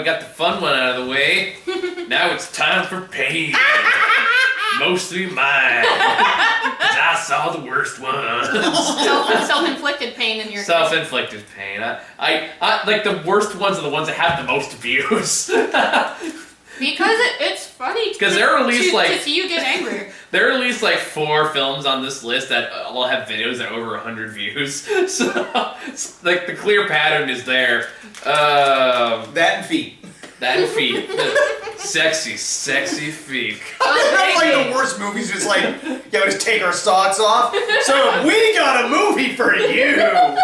we got the fun one out of the way. Now it's time for pain. Mostly mine. 'Cause I saw the worst ones. Self-inflicted pain in your Self-inflicted pain. I like the worst ones are the ones that have the most views. Because it's funny. Because there are at least to see you get angry. There are at least like 4 films on this list that all have videos that are over 100 views. So, like the clear pattern is there. That and feet. That and feet. Sexy, sexy feet. That's like the worst movies. Just like, yeah, we just take our socks off. So we got a movie for you.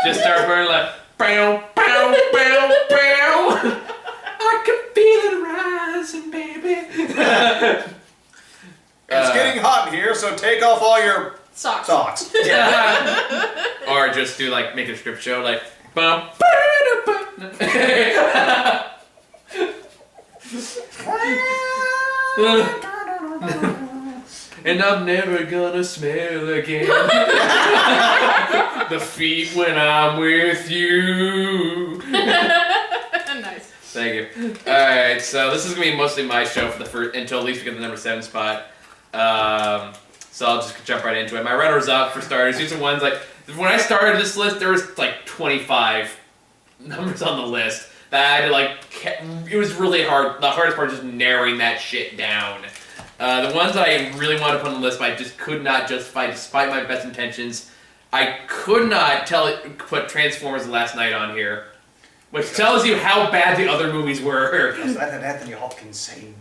Just start burning like, bow, bow, bow, bow. I can feel it rising, baby. It's getting hot in here, so take off all your socks. Yeah. Or just do like, make a strip show like, bum, and I'm never gonna smell again the feet when I'm with you. Nice. Thank you. Alright, so this is gonna be mostly my show for the first until at least we get the number 7 spot. So I'll just jump right into it. My runners up for starters. These are ones like when I started this list, there was like 25 numbers on the list that I had to like. It was really hard. The hardest part is just narrowing that shit down. The ones that I really wanted to put on the list, but I just could not justify, despite my best intentions. I could not put Transformers Last Night on here, which tells you how bad the other movies were. Is that an Anthony Hopkins saying?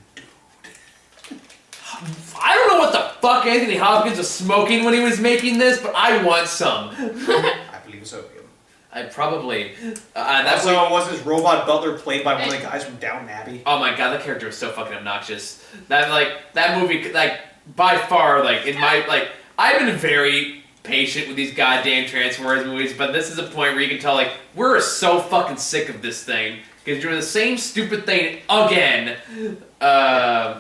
I don't know what the fuck Anthony Hopkins was smoking when he was making this, but I want some. I believe it's opium. I probably. Was his robot butler played by one of the guys from Downton Abbey? Oh my god, that character was so fucking obnoxious. That movie, like, by far, like, in my, like, I've been very patient with these goddamn Transformers movies, but this is a point where you can tell, like, we're so fucking sick of this thing. Because you're doing the same stupid thing again.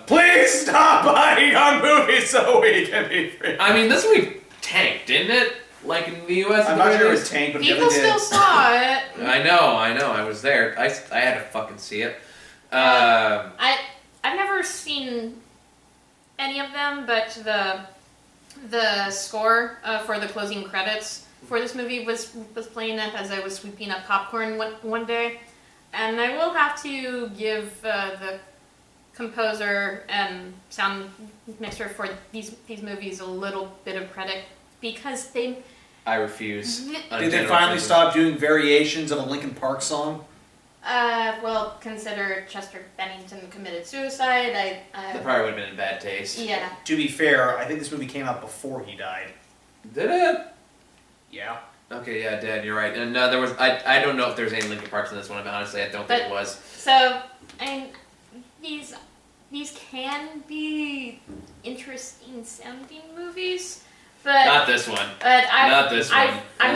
Please stop buying our movies so we can be free. I mean, this movie tanked, didn't it? Like in the U.S. I'm not sure it was tanked, but people still saw it. I know. I was there. I had to fucking see it. I've never seen any of them, but the score for the closing credits for this movie was playing as I was sweeping up popcorn one day. And I will have to give the composer and sound mixer for these movies a little bit of credit because they... I refuse. Did they finally stop doing variations of a Linkin Park song? Well, consider Chester Bennington committed suicide. That probably would have been in bad taste. Yeah. To be fair, I think this movie came out before he died. Did it? Yeah. Okay, yeah, Dad, you're right. And there was I don't know if there's any Linkin Parks in this one, but honestly, I don't think it was. So, I mean, these can be interesting sounding movies, but not this one. But not this one. I've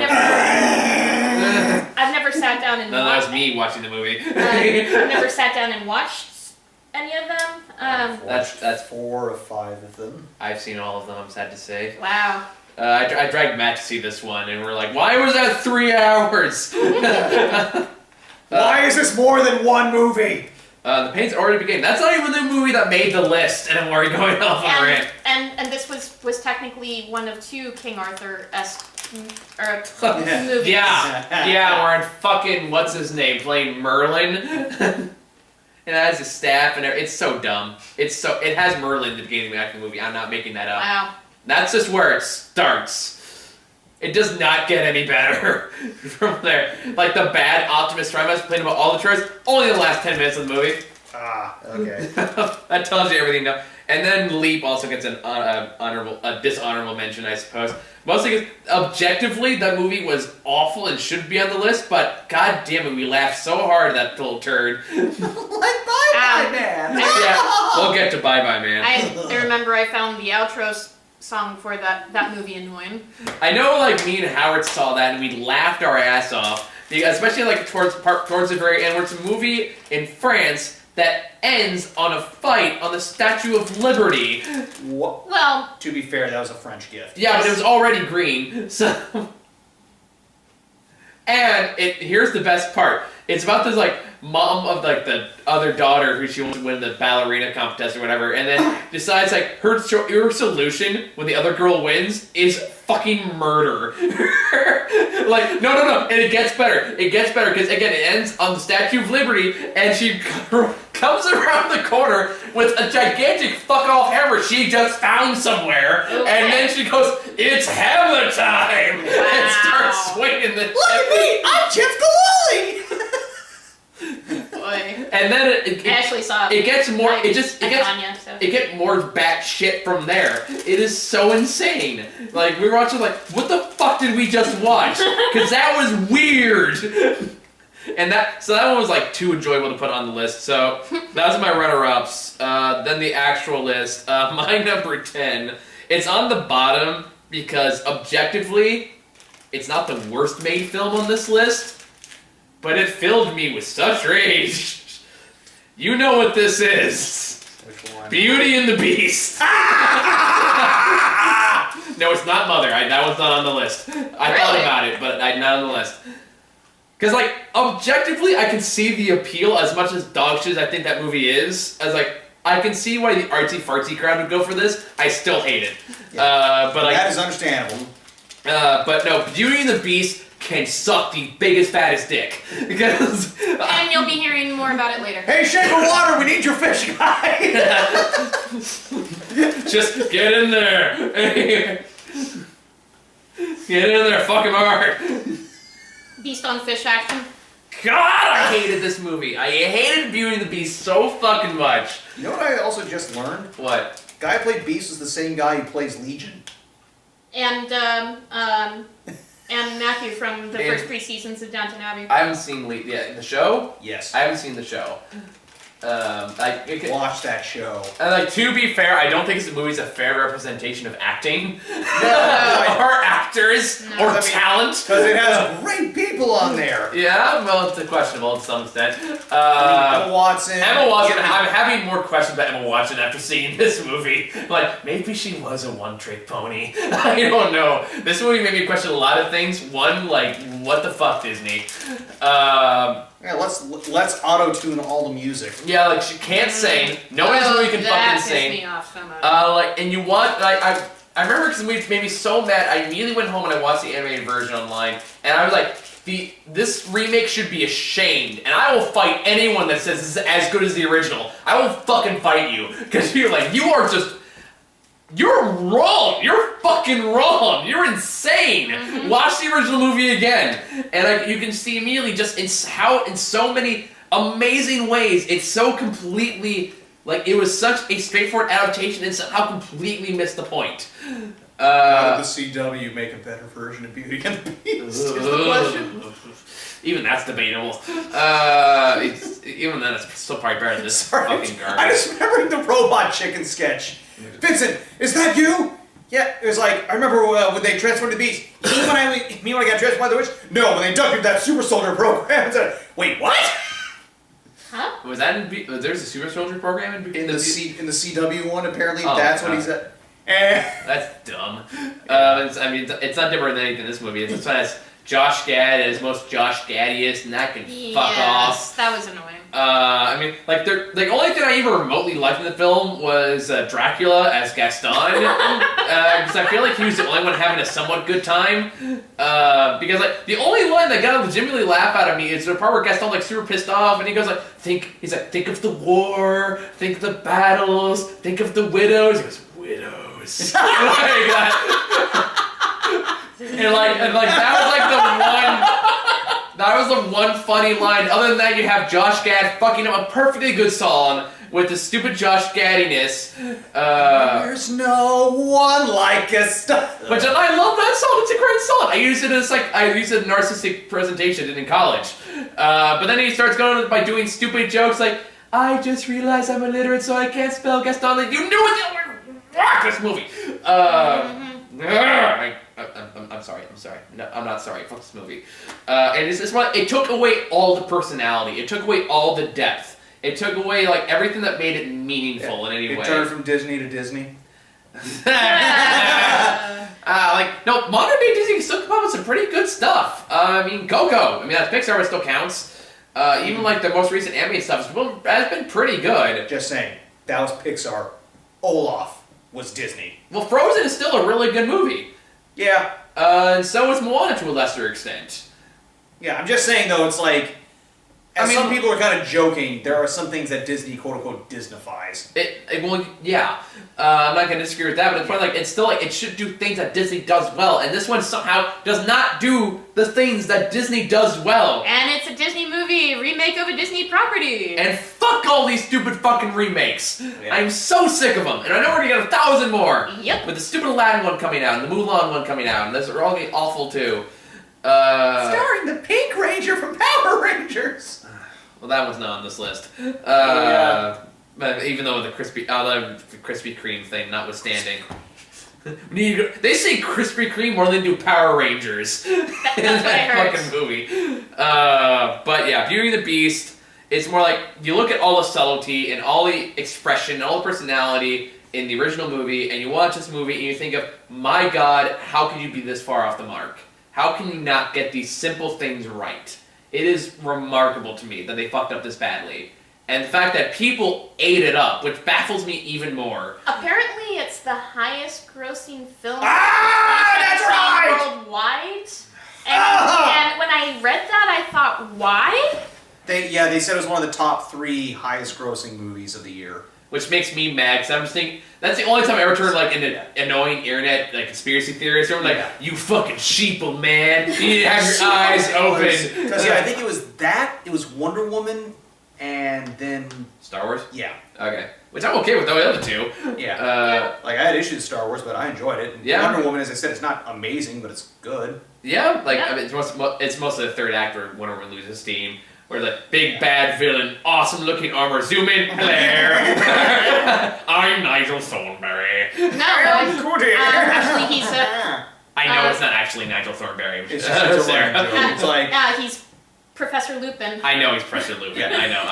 never sat down and no, that was me watching the movie. I've never sat down and watched any of them. That's 4 or 5 of them. I've seen all of them. I'm sad to say. Wow. I dragged Matt to see this one, and we're like, why was that 3 hours? Why is this more than one movie? The pain's already beginning. That's not even the movie that made the list, and I'm already going off on a rant. And this was technically one of 2 King Arthur-esque movies. Yeah, we're in fucking, what's his name, playing Merlin. And it has a staff, and it's so dumb. It has Merlin at the beginning of the movie. I'm not making that up. Wow. That's just where it starts. It does not get any better from there. Like the bad Optimus Prime I was complaining about all the trailers, only the last 10 minutes of the movie. Ah, okay. That tells you everything now. And then Leap also gets an dishonorable mention, I suppose. Mostly because objectively, that movie was awful and should be on the list, but god damn it, we laughed so hard at that little turd. Like Bye Bye Man! Yeah, we'll get to Bye Bye Man. I remember I found the outro song for that movie annoying. I know, like, me and Howard saw that and we laughed our ass off, especially like towards the very end, where it's a movie in France that ends on a fight on the Statue of Liberty. What? Well, to be fair, that was a French gift. Yeah, but it was already green, so... And here's the best part. It's about this like mom of like the other daughter who she wants to win the ballerina contest or whatever, and then decides like her solution when the other girl wins is fucking murder. Like no, and it gets better. It gets better because again it ends on the Statue of Liberty, and she comes around the corner with a gigantic fuck off hammer she just found somewhere, and then she goes, "It's hammer time!" and starts swinging the. Look at me! I'm Jeff Galali! Boy. And then it Ashley saw it gets more. like, It gets more batshit from there. It is so insane. Like we were watching, like, what the fuck did we just watch? Because that was weird. And that one was like too enjoyable to put on the list. So that was my runner-ups. Then the actual list. My number 10. It's on the bottom because objectively, it's not the worst made film on this list. But it filled me with such rage. You know what this is. Which one? Beauty and the Beast. No, it's not Mother. That one's not on the list. I thought about it, but not on the list. Because, like, objectively, I can see the appeal as much as dog shit I think that movie is. As, like, I can see why the artsy-fartsy crowd would go for this. I still hate it. Yeah. But like, that is understandable. But no, Beauty and the Beast can suck the biggest, fattest dick. Because... And you'll be hearing more about it later. Hey, shape of water, we need your fish guy! Just get in there. Get in there, fuck him hard. Beast on fish action. God, I hated this movie. I hated Beauty and the Beast so fucking much. You know what I also just learned? What? The guy who played Beast is the same guy who plays Legion. And Matthew from the first 3 seasons of Downton Abbey. I haven't seen the show? Yes. I haven't seen the show. Watch that show. Like, to be fair, I don't think this movie's a fair representation of acting. No. Or actors. No. Or talent. Because it has great people on there. Yeah, well, it's questionable to some extent. Emma Watson. I'm having more questions about Emma Watson after seeing this movie. Like, maybe she was a one-trick pony. I don't know. This movie made me question a lot of things. One, like, what the fuck, Disney? Yeah, let's auto-tune all the music. Yeah, like, she can't sing. No one in this movie can fucking pissed sing. me off so much. And you want, like, I remember because the movie made me so mad, I immediately went home and I watched the animated version online, and I was like, this remake should be ashamed, and I will fight anyone that says this is as good as the original. I will fucking fight you, because you're like, you're wrong. You're fucking wrong. You're insane. Mm-hmm. Watch the original movie again, and you can see immediately just in so many amazing ways it's so completely, like, it was such a straightforward adaptation and somehow completely missed the point. How did the CW make a better version of Beauty and the Beast? Is the question. Even that's debatable. Even then, it's still probably better than this fucking garbage. I just remember the Robot Chicken sketch. Vincent, is that you? Yeah, it was like, I remember when they transformed the Beast. You mean when I got transformed by the witch? No, when they inducted that super soldier program. Wait, what? Huh? Was that there's a super soldier program in the CW one? Apparently, oh, that's what he said. That's dumb. It's not different than anything in this movie. It's has Josh Gad as most Josh Gadiest, and that can fuck off. That was annoying. The only thing I even remotely liked in the film was Dracula as Gaston, because I feel like he was the only one having a somewhat good time. Because like the only line that got a legitimately laugh out of me is the part where Gaston's like super pissed off, and he goes like, think of the war, think of the battles, think of the widows. He goes, widows. That was the one funny line. Other than that, you have Josh Gad fucking up a perfectly good song with the stupid Josh Gaddiness. There's no one like us. Which I love that song. It's a great song. I use it in narcissistic presentation in college. But then he starts going by doing stupid jokes like, I just realized I'm illiterate, so I can't spell Gaston. Like, you knew it. This movie. I'm sorry. No, I'm not sorry. Fuck this movie. And it took away all the personality. It took away all the depth. It took away like everything that made it meaningful in any way. It turned from Disney to Disney. Modern day Disney still come up with some pretty good stuff. Coco. That's Pixar, but it still counts. Even like the most recent animated stuff has been pretty good. Just saying, that was Pixar. Olaf was Disney. Well, Frozen is still a really good movie. Yeah. And so is Moana to a lesser extent. Yeah, I'm just saying though, it's like, some people are kind of joking, there are some things that Disney quote-unquote Disneyfies. Well, yeah. I'm not going to disagree with that, but it's probably like, it's still like, it should do things that Disney does well, and this one somehow does not do the things that Disney does well. And it's a Disney movie, remake of a Disney property. And fuck all these stupid fucking remakes. Yeah. I'm so sick of them, and I know we're going to get 1,000 more. Yep. With the stupid Aladdin one coming out, and the Mulan one coming out, and those are all getting awful too. Starring the Pink Ranger from Power Rangers! Well, that was not on this list. But even though the Krispy Kreme thing notwithstanding. They say Krispy Kreme more than they do Power Rangers in that fucking movie. But yeah, Beauty and the Beast, it's more like, you look at all the subtlety and all the expression and all the personality in the original movie, and you watch this movie and you think of, my God, how could you be this far off the mark? How can you not get these simple things right? It is remarkable to me that they fucked up this badly. And the fact that people ate it up, which baffles me even more. Apparently, it's the highest grossing film That's right! worldwide. And when I read that, I thought, why? They said it was one of the top 3 highest grossing movies of the year. Which makes me mad, because I'm just thinking, that's the only time I ever turned like into annoying internet like conspiracy theorists. Everyone's like, you fucking sheeple, man. You need to have your eyes open. Because I think it was Wonder Woman, and then Star Wars? Yeah. Okay. Which I'm okay with the other two. Yeah. Like, I had issues with Star Wars, but I enjoyed it. Yeah. Wonder Woman, as I said, it's not amazing, but it's good. Yeah, like, I mean, it's mostly the third act where Wonder Woman loses steam. Where the big bad villain, awesome looking armor, zoom in, hello. I'm Nigel Thornberry. Actually, he's I know it's not actually Nigel Thornberry. It's just a running joke. It's like, he's Professor Lupin. I know he's Professor Lupin. I know.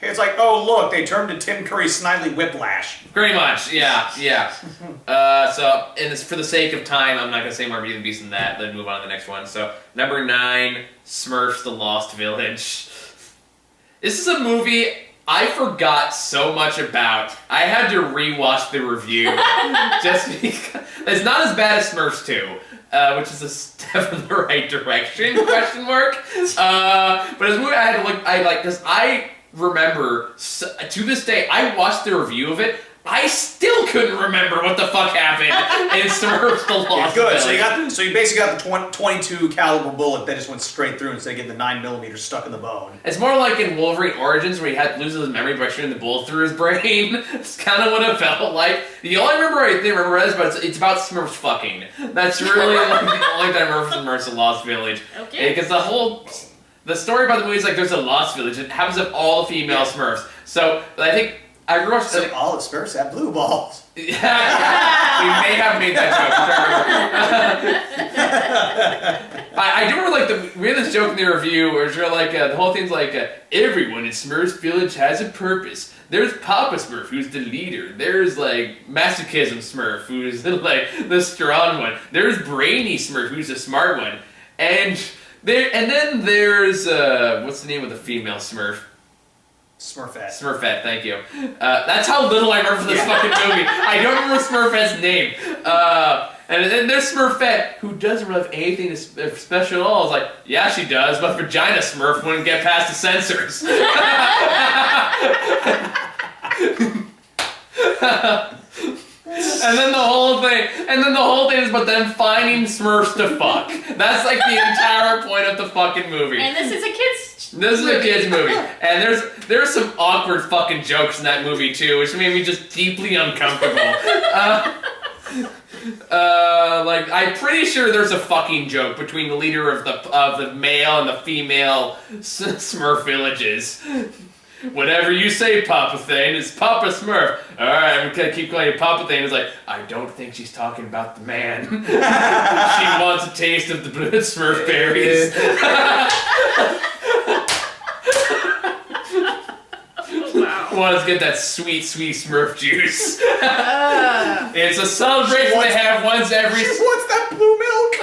It's like, oh look, they turned to Tim Curry's Snidely Whiplash. Pretty much, yeah. So, for the sake of time, I'm not going to say more Beauty and the Beast than that, then move on to the next one. So, number 9, Smurfs The Lost Village. This is a movie I forgot so much about. I had to rewatch the review. Just because. It's not as bad as Smurfs 2. Which is a step in the right direction, question mark. But as a movie I had to look, because I remember, to this day, I watched the review of it, I still couldn't remember what the fuck happened in Smurfs The Lost Good, Village. so you basically got the 22 caliber bullet that just went straight through instead of getting the 9mm stuck in the bone. It's more like in Wolverine Origins where he loses his memory by shooting the bullet through his brain. It's kind of what it felt like. The only I remember is, but it's about Smurfs fucking. That's really like the only time I remember Smurfs The Lost Village. Okay. Because the story about the movie is like there's a Lost Village. It happens of all female Smurfs. So I think I grew up. So all the Smurfs have blue balls. Yeah, we may have made that joke. I do remember we had this joke in the review where it's like the whole thing's like everyone in Smurfs Village has a purpose. There's Papa Smurf, who's the leader. There's like Masochism Smurf, who's like the strong one. There's Brainy Smurf, who's the smart one, and then there's what's the name of the female Smurf? Smurfette, thank you. That's how little I remember from this fucking movie. I don't remember Smurfette's name. And then there's Smurfette, who doesn't really have anything special at all. It's like, yeah, she does, but Vagina Smurf wouldn't get past the censors. And then the whole thing is about them finding Smurfs to fuck. That's like the entire point of the fucking movie. And this is a kid's movie. And there's some awkward fucking jokes in that movie too, which made me just deeply uncomfortable. Like I'm pretty sure there's a fucking joke between the leader of the male and the female Smurf villages. Whatever you say, Papa Thane, it's Papa Smurf. Alright, I'm gonna keep calling you Papa Thane. It's like, I don't think she's talking about the man. She wants a taste of the blood Smurf berries. Wants to get that sweet, sweet Smurf juice. It's a celebration they have once every... She wants that blue milk!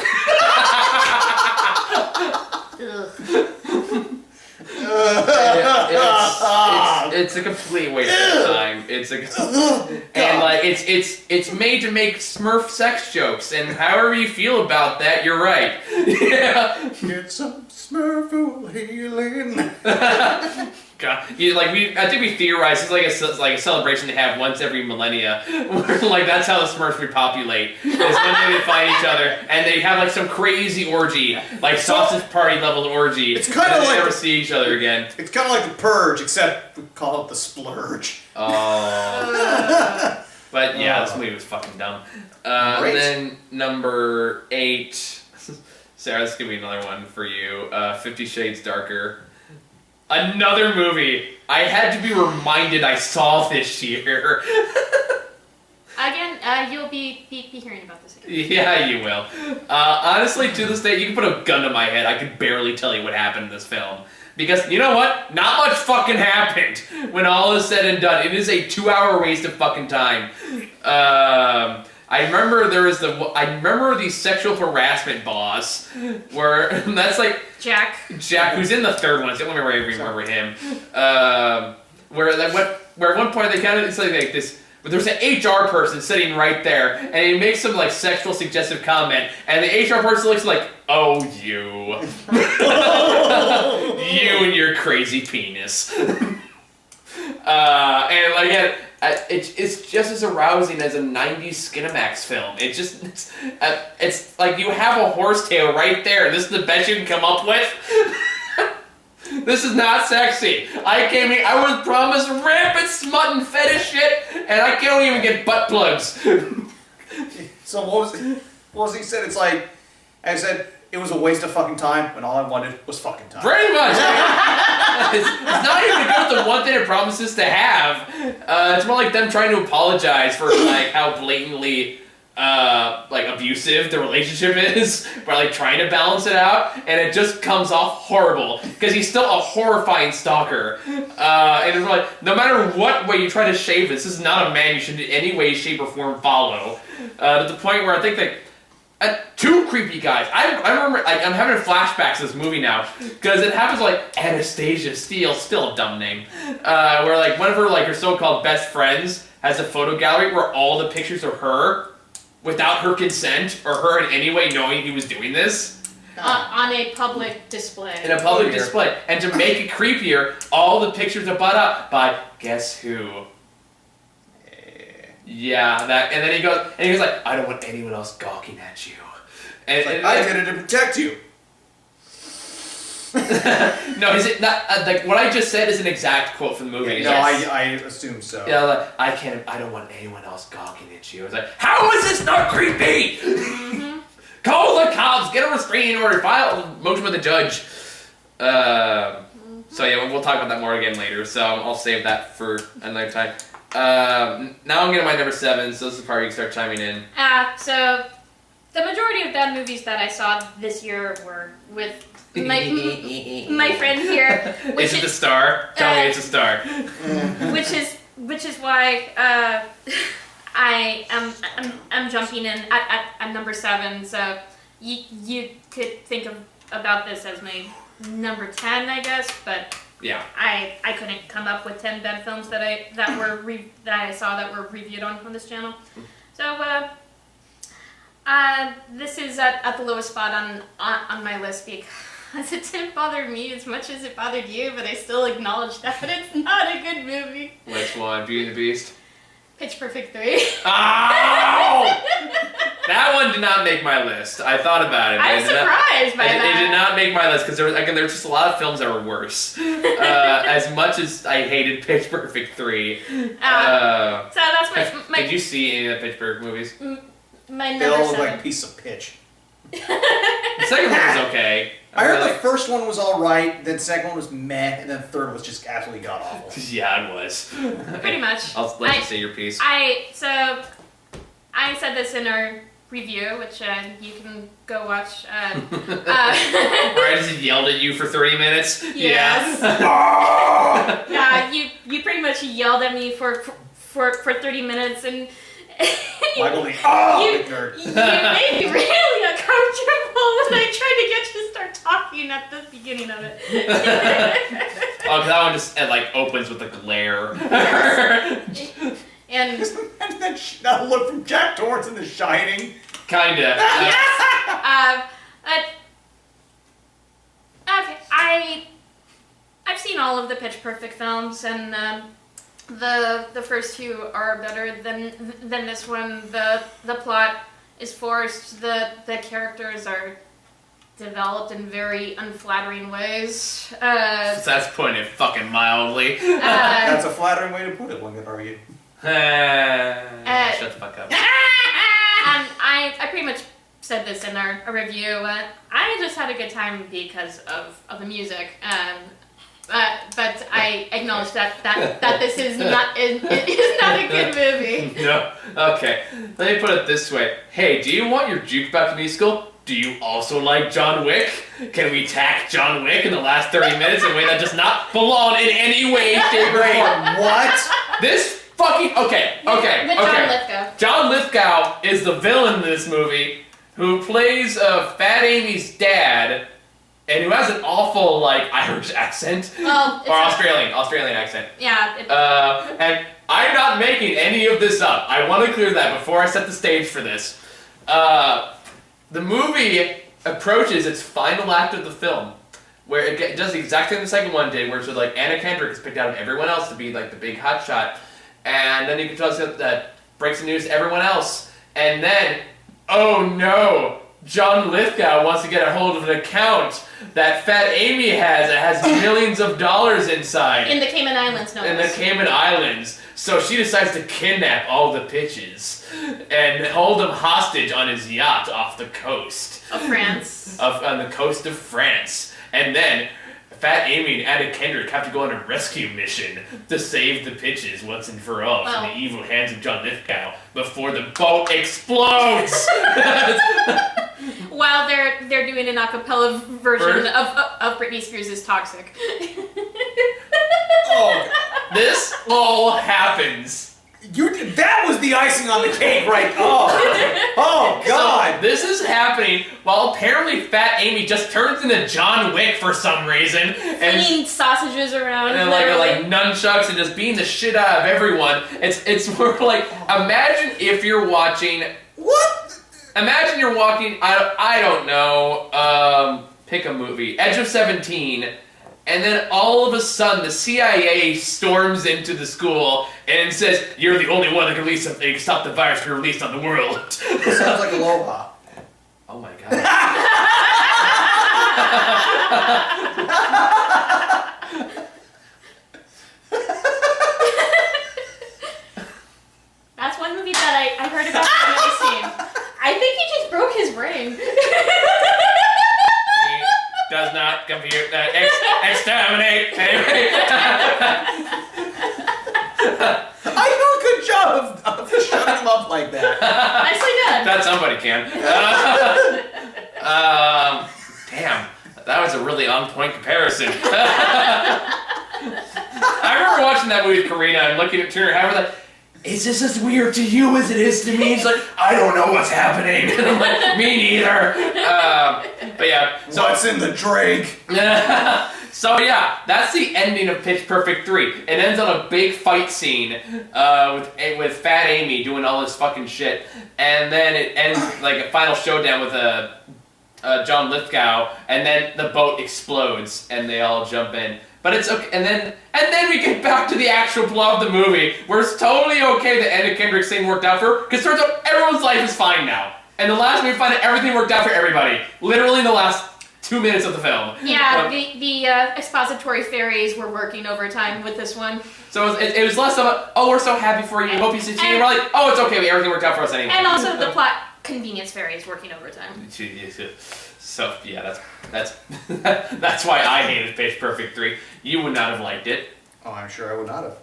it's a complete waste of time. It's and like it's made to make Smurf sex jokes, and however you feel about that, you're right. Yeah. Get some Smurf healing. God, I think we theorized it's like a celebration they have once every millennia, where like that's how the Smurfs repopulate. Is one day they find each other and they have like some crazy orgy, like sausage party level orgy. It's kind of like they never see each other again. It's kind of like the Purge, except we call it the Splurge. Oh, but yeah, this movie was fucking dumb. Then number 8, Sarah, this is gonna be another one for you. 50 Shades Darker. Another movie I had to be reminded I saw this year. Again, you'll be hearing about this again. Yeah, you will. Honestly, to this day, you can put a gun to my head. I could barely tell you what happened in this film. Because, you know what? Not much fucking happened when all is said and done. It is a 2-hour waste of fucking time. I remember the sexual harassment boss, where that's like Jack, who's in the third one. It's the only way I remember him. Where at one point they kind of it's like this. But there's an HR person sitting right there, and he makes some like sexual suggestive comment, and the HR person looks like, "Oh, you, you and your crazy penis," and like it's just as arousing as a '90s Skinamax film. It's like you have a horsetail right there. This is the best you can come up with. This is not sexy. I came here, I was promised rampant smut and fetish shit, and I can't even get butt plugs. So what was he said? It's like, I said, it was a waste of fucking time when all I wanted was fucking time. Pretty much. It's not even good the one thing it promises to have. It's more like them trying to apologize for like how blatantly like abusive the relationship is, by like trying to balance it out, and it just comes off horrible because he's still a horrifying stalker. And it's like no matter what way you try to shave this is not a man you should in any way, shape, or form follow. To the point where I think that two creepy guys. I remember like I'm having flashbacks to this movie now because it happens like Anastasia Steele, still a dumb name, where like one of her so-called best friends has a photo gallery where all the pictures are her. Without her consent, or her in any way knowing he was doing this. On a public display. In a public display. And to make it creepier, all the pictures are bought up by, guess who? Yeah, that, and then he goes like, I don't want anyone else gawking at you. And I did it to protect you. No, is it not, like, what I just said is an exact quote from the movie. Yeah, no, I assume so. Yeah, like, I don't want anyone else gawking at you. It's like, how is this not creepy? Mm-hmm. Call the cops, get a restraining order, file a motion with the judge. So yeah, we'll talk about that more again later, so I'll save that for another time. Now I'm getting my number 7, so this is the part you can start chiming in. So the majority of bad movies that I saw this year were with my friend here. Is it the star? Tell me it's a star. Which is why I'm jumping in at number 7. So you could think about this as my number 10, I guess, but yeah, I couldn't come up with 10 bad films that I saw that were reviewed on this channel. So this is at the lowest spot on my list because it didn't bother me as much as it bothered you, but I still acknowledge that it's not a good movie. Which one? Beauty and the Beast? Pitch Perfect 3. Oh! That one did not make my list. I thought about it. I'm surprised by that. It did not make my list because there was just a lot of films that were worse. As much as I hated Pitch Perfect 3. So that's my Did you see any of the Pitch Perfect movies? My number They all look 7. like a piece of pitch. The second one was okay. I heard the first one was alright, then the second one was meh, and then the third was just absolutely god-awful. Yeah, it was. Pretty much. I'll let you say your piece. So I said this in our review, which you can go watch. Where I just yelled at you for 30 minutes? Yes. Yeah. Yeah, you pretty much yelled at me for 30 minutes, and Michael the you made me really uncomfortable. when I tried to get you to start talking at the beginning of it. Oh, that one just opens with a glare. And that look from Jack Torrance in The Shining. Kinda. Okay, I've seen all of the Pitch Perfect films, and the first two are better than this one. The plot is forced. The characters are developed in very unflattering ways. That's putting it fucking mildly. That's a flattering way to put it, one could argue. Shut the fuck up. And I pretty much said this in our review. I just had a good time because of the music. But I acknowledge that this is not a good movie. No. Okay. Let me put it this way. Hey, do you want your jukebox musical? Do you also like John Wick? Can we tack John Wick in the last 30 minutes in a way that does not belong in any way, shape, or form? What? This fucking... Okay. With John Lithgow. John Lithgow is the villain in this movie who plays Fat Amy's dad and who has an awful, Irish accent. Well, or Australian accent. Yeah. And I'm not making any of this up. I want to clear that before I set the stage for this. The movie approaches its final act of the film, where it does exactly what the second one did, where it's Anna Kendrick is picked out of everyone else to be the big hotshot, and then you can tell us that breaks the news to everyone else, and then, oh no, John Lithgow wants to get a hold of an account that Fat Amy has that has millions of dollars inside. In the Cayman Islands, no In the Cayman Islands. So she decides to kidnap all the pitches and hold them hostage on his yacht off the coast. Of France. On the coast of France. And then Fat Amy and Anna Kendrick have to go on a rescue mission to save the pitches once and for all from the evil hands of John Lithgow before the boat explodes. While they're doing an acapella version of Britney Spears' Toxic. Oh, This all happens. That was the icing on the cake, right? Oh God! So this is happening while apparently Fat Amy just turns into John Wick for some reason, and Flinging sausages around. and like nunchucks and just beating the shit out of everyone. It's more imagine if you're watching. What? Imagine you're walking. I don't know. Pick a movie. Edge of 17. And then all of a sudden, the CIA storms into the school and says, "You're the only one that can stop the virus from released on the world." This sounds like Aloha. Oh my god. That's one movie that I heard about but I've never seen. I think he just broke his brain. He does not compute. Exterminate. Anyway. I do a good job of shutting him up like that. Nicely done. That somebody can. Damn, that was a really on-point comparison. I remember watching that movie with Karina and looking at her, and I was like, "Is this as weird to you as it is to me?" He's like, "I don't know what's happening." And I'm like, "Me neither." But yeah. So What's in the drink? So yeah, that's the ending of Pitch Perfect 3. It ends on a big fight scene with Fat Amy doing all this fucking shit, and then it ends like a final showdown with John Lithgow, and then the boat explodes and they all jump in. But it's okay, and then we get back to the actual plot of the movie, where it's totally okay that Anna Kendrick's thing worked out for her, because turns out everyone's life is fine now. And the last movie, we find that everything worked out for everybody, literally in the last 2 minutes of the film. Yeah, the expository fairies were working overtime with this one. So it was less of a, "Oh, we're so happy for you, hope you succeed," and we're like, "Oh, it's okay, everything worked out for us anyway." And also the plot convenience fairies working overtime. So yeah, that's why I hated Pitch Perfect 3. You would not have liked it. Oh, I'm sure I would not have.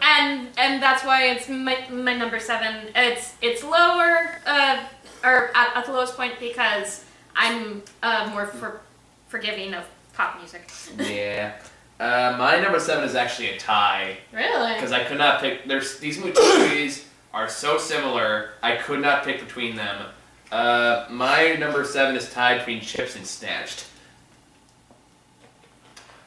And that's why it's my number 7. It's lower or at the lowest point because I'm more forgiving of pop music. Yeah. My number 7 is actually a tie. Really? Because I could not pick. These movies are so similar. I could not pick between them. My number 7 is tied between Chips and Snatched.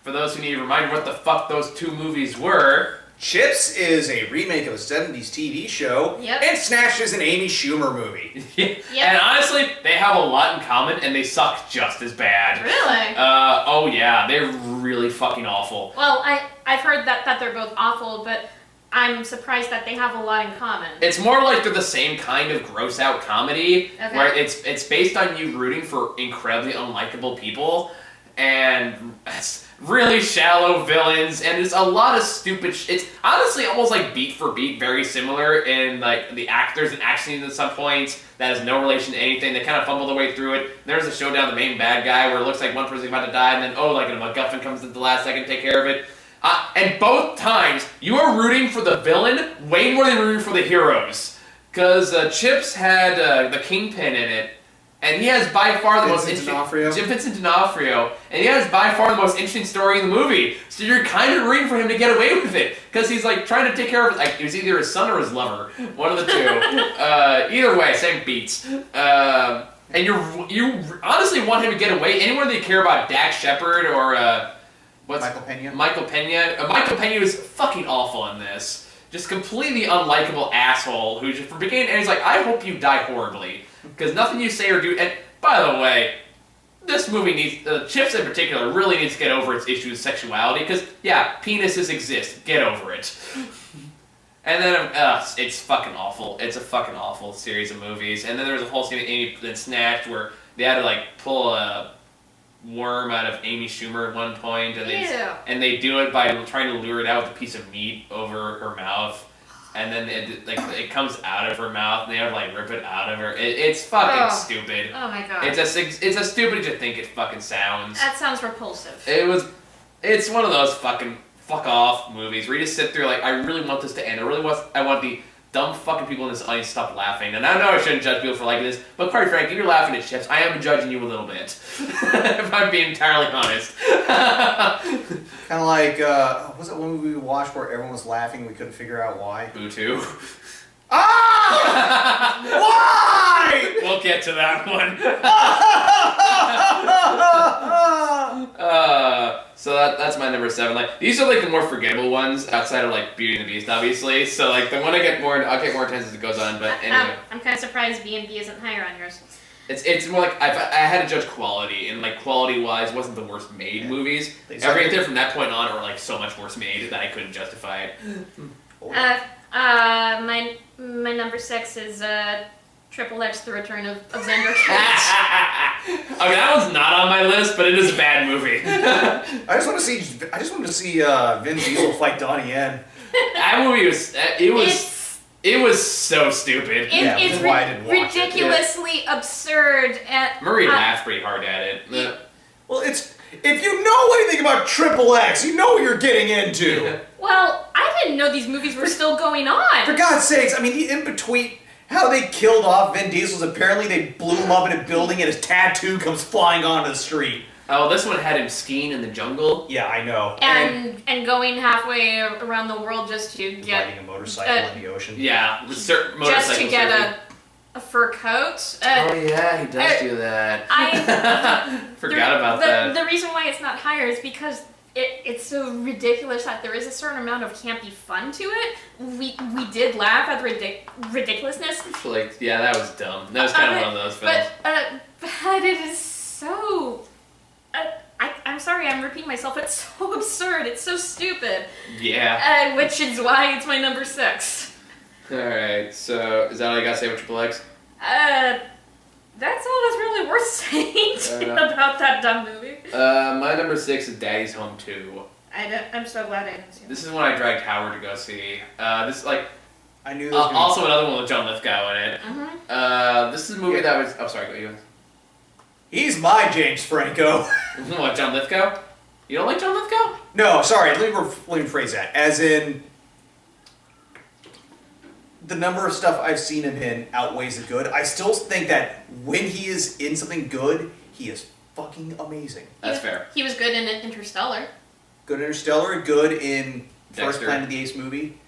For those who need a reminder what the fuck those two movies were. Chips is a remake of a 70s TV show, and Snatched is an Amy Schumer movie. And honestly, they have a lot in common, and they suck just as bad. Really? Oh yeah, they're really fucking awful. Well, I've heard that they're both awful, but I'm surprised that they have a lot in common. It's more like they're the same kind of gross out comedy, where it's based on you rooting for incredibly unlikable people, and it's really shallow villains, and it's a lot of stupid it's honestly almost like beat for beat very similar in like the actors and action scenes at some points that has no relation to anything. They kind of fumble their way through it. There's a showdown, the main bad guy, where it looks like one person's about to die, and then like a MacGuffin comes at the last second to take care of it. And both times, you are rooting for the villain way more than you're rooting for the heroes. Because Chips had the Kingpin in it, and he has by far the most interesting... Vincent D'Onofrio. And he has by far the most interesting story in the movie. So you're kind of rooting for him to get away with it. Because he's like trying to take care of it. It was either his son or his lover. One of the two. Either way, same beats. And you honestly want him to get away. Anyone that you care about, Dax Shepard or... Michael Pena? Michael Pena. Michael Pena was fucking awful in this. Just completely unlikable asshole who just from beginning to end is like, I hope you die horribly. Because nothing you say or do... And by the way, this movie needs... Chips in particular really needs to get over its issue with sexuality. Because, yeah, penises exist. Get over it. And then, it's fucking awful. It's a fucking awful series of movies. And then there was a whole scene in Snatched where they had to, pull a worm out of Amy Schumer at one point, and they do it by trying to lure it out with a piece of meat over her mouth, and then it comes out of her mouth, and they have to rip it out of her. It's fucking stupid. Oh my god. It's as stupid as you think it fucking sounds. That sounds repulsive. It's one of those fucking fuck off movies where you just sit through I really want this to end. I want the dumb fucking people in this audience to stop laughing. And I know I shouldn't judge people for liking this, but quite frankly, if you're laughing at Chips, I am judging you a little bit. If I'm being entirely honest. Kind of like, was it one movie we watched where everyone was laughing and we couldn't figure out why? Boo 2. Ah! Why? We'll get to that one. So that's my number 7. These are the more forgettable ones outside of Beauty and the Beast, obviously. So the one I'll get more intense as it goes on. But anyway, I'm kind of surprised B&B isn't higher on yours. It's more I had to judge quality, and quality wise wasn't the worst made movies. Everything from that point on were so much worse made that I couldn't justify it. My number 6 is Triple X: The Return of Xander Cage. Okay, that one's not on my list, but it is a bad movie. I just want to see Vin Diesel fight Donnie Yen. That movie was so stupid. It's ridiculously absurd. Murray laughed pretty hard at it. Well, if you know anything about Triple X, you know what you're getting into. Well, I didn't know these movies were still going on. For God's sakes, the in-between, how they killed off Vin Diesel's, apparently they blew him up in a building and his tattoo comes flying onto the street. Oh, this one had him skiing in the jungle? Yeah, I know. And going halfway around the world just to get... Riding a motorcycle in the ocean. Yeah, with certain just to get a fur coat. Oh yeah, he does do that. Forgot about that. The reason why it's not higher is because it's so ridiculous that there is a certain amount of campy fun to it. We did laugh at the ridiculousness. Yeah, that was dumb. That was kind of one of those films. But it is so... I'm sorry, I'm repeating myself. It's so absurd. It's so stupid. Yeah. Which is why it's my number 6. Alright, so is that all you gotta say about Triple X? That's all that's really worth saying about that dumb movie. My number 6 is Daddy's Home 2. I'm so glad I didn't see it. This is one I dragged Howard to go see. This is I knew also another one with John Lithgow in it. Mm-hmm. This is a movie that was... Oh, sorry, go you. He's my James Franco. What, John Lithgow? You don't like John Lithgow? No, sorry, let me rephrase that. As in, the number of stuff I've seen him in outweighs the good. I still think that when he is in something good, he is fucking amazing. That's fair. He was good in Interstellar. Good in Interstellar, good in Dexter. First Planet of the Apes movie.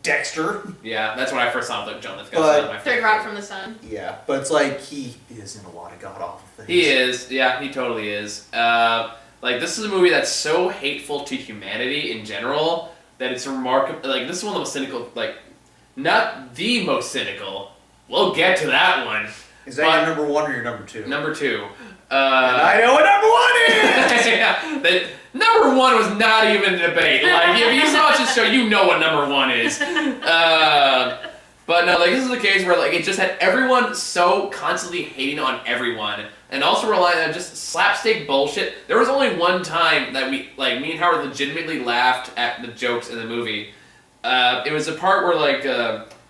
Dexter. Yeah, that's when I first saw John Lithgow. But- Third Rock from the Sun. Yeah, but it's like he is in a lot of god-awful things. He is. Yeah, he totally is. Like, this is a movie that's so hateful to humanity in general that it's remarkable. Like, this is one of the most cynical, like, not the most cynical. We'll get to that one. Is that your number 1 or your number 2? Number 2. And I know what number 1 is! Yeah, number 1 was not even a debate. Like, if you watch this show, you know what number 1 is. But no, like, this is the case where, like, it just had everyone so constantly hating on everyone, and also relying on just slapstick bullshit. There was only one time that me and Howard legitimately laughed at the jokes in the movie. It was a part where, like,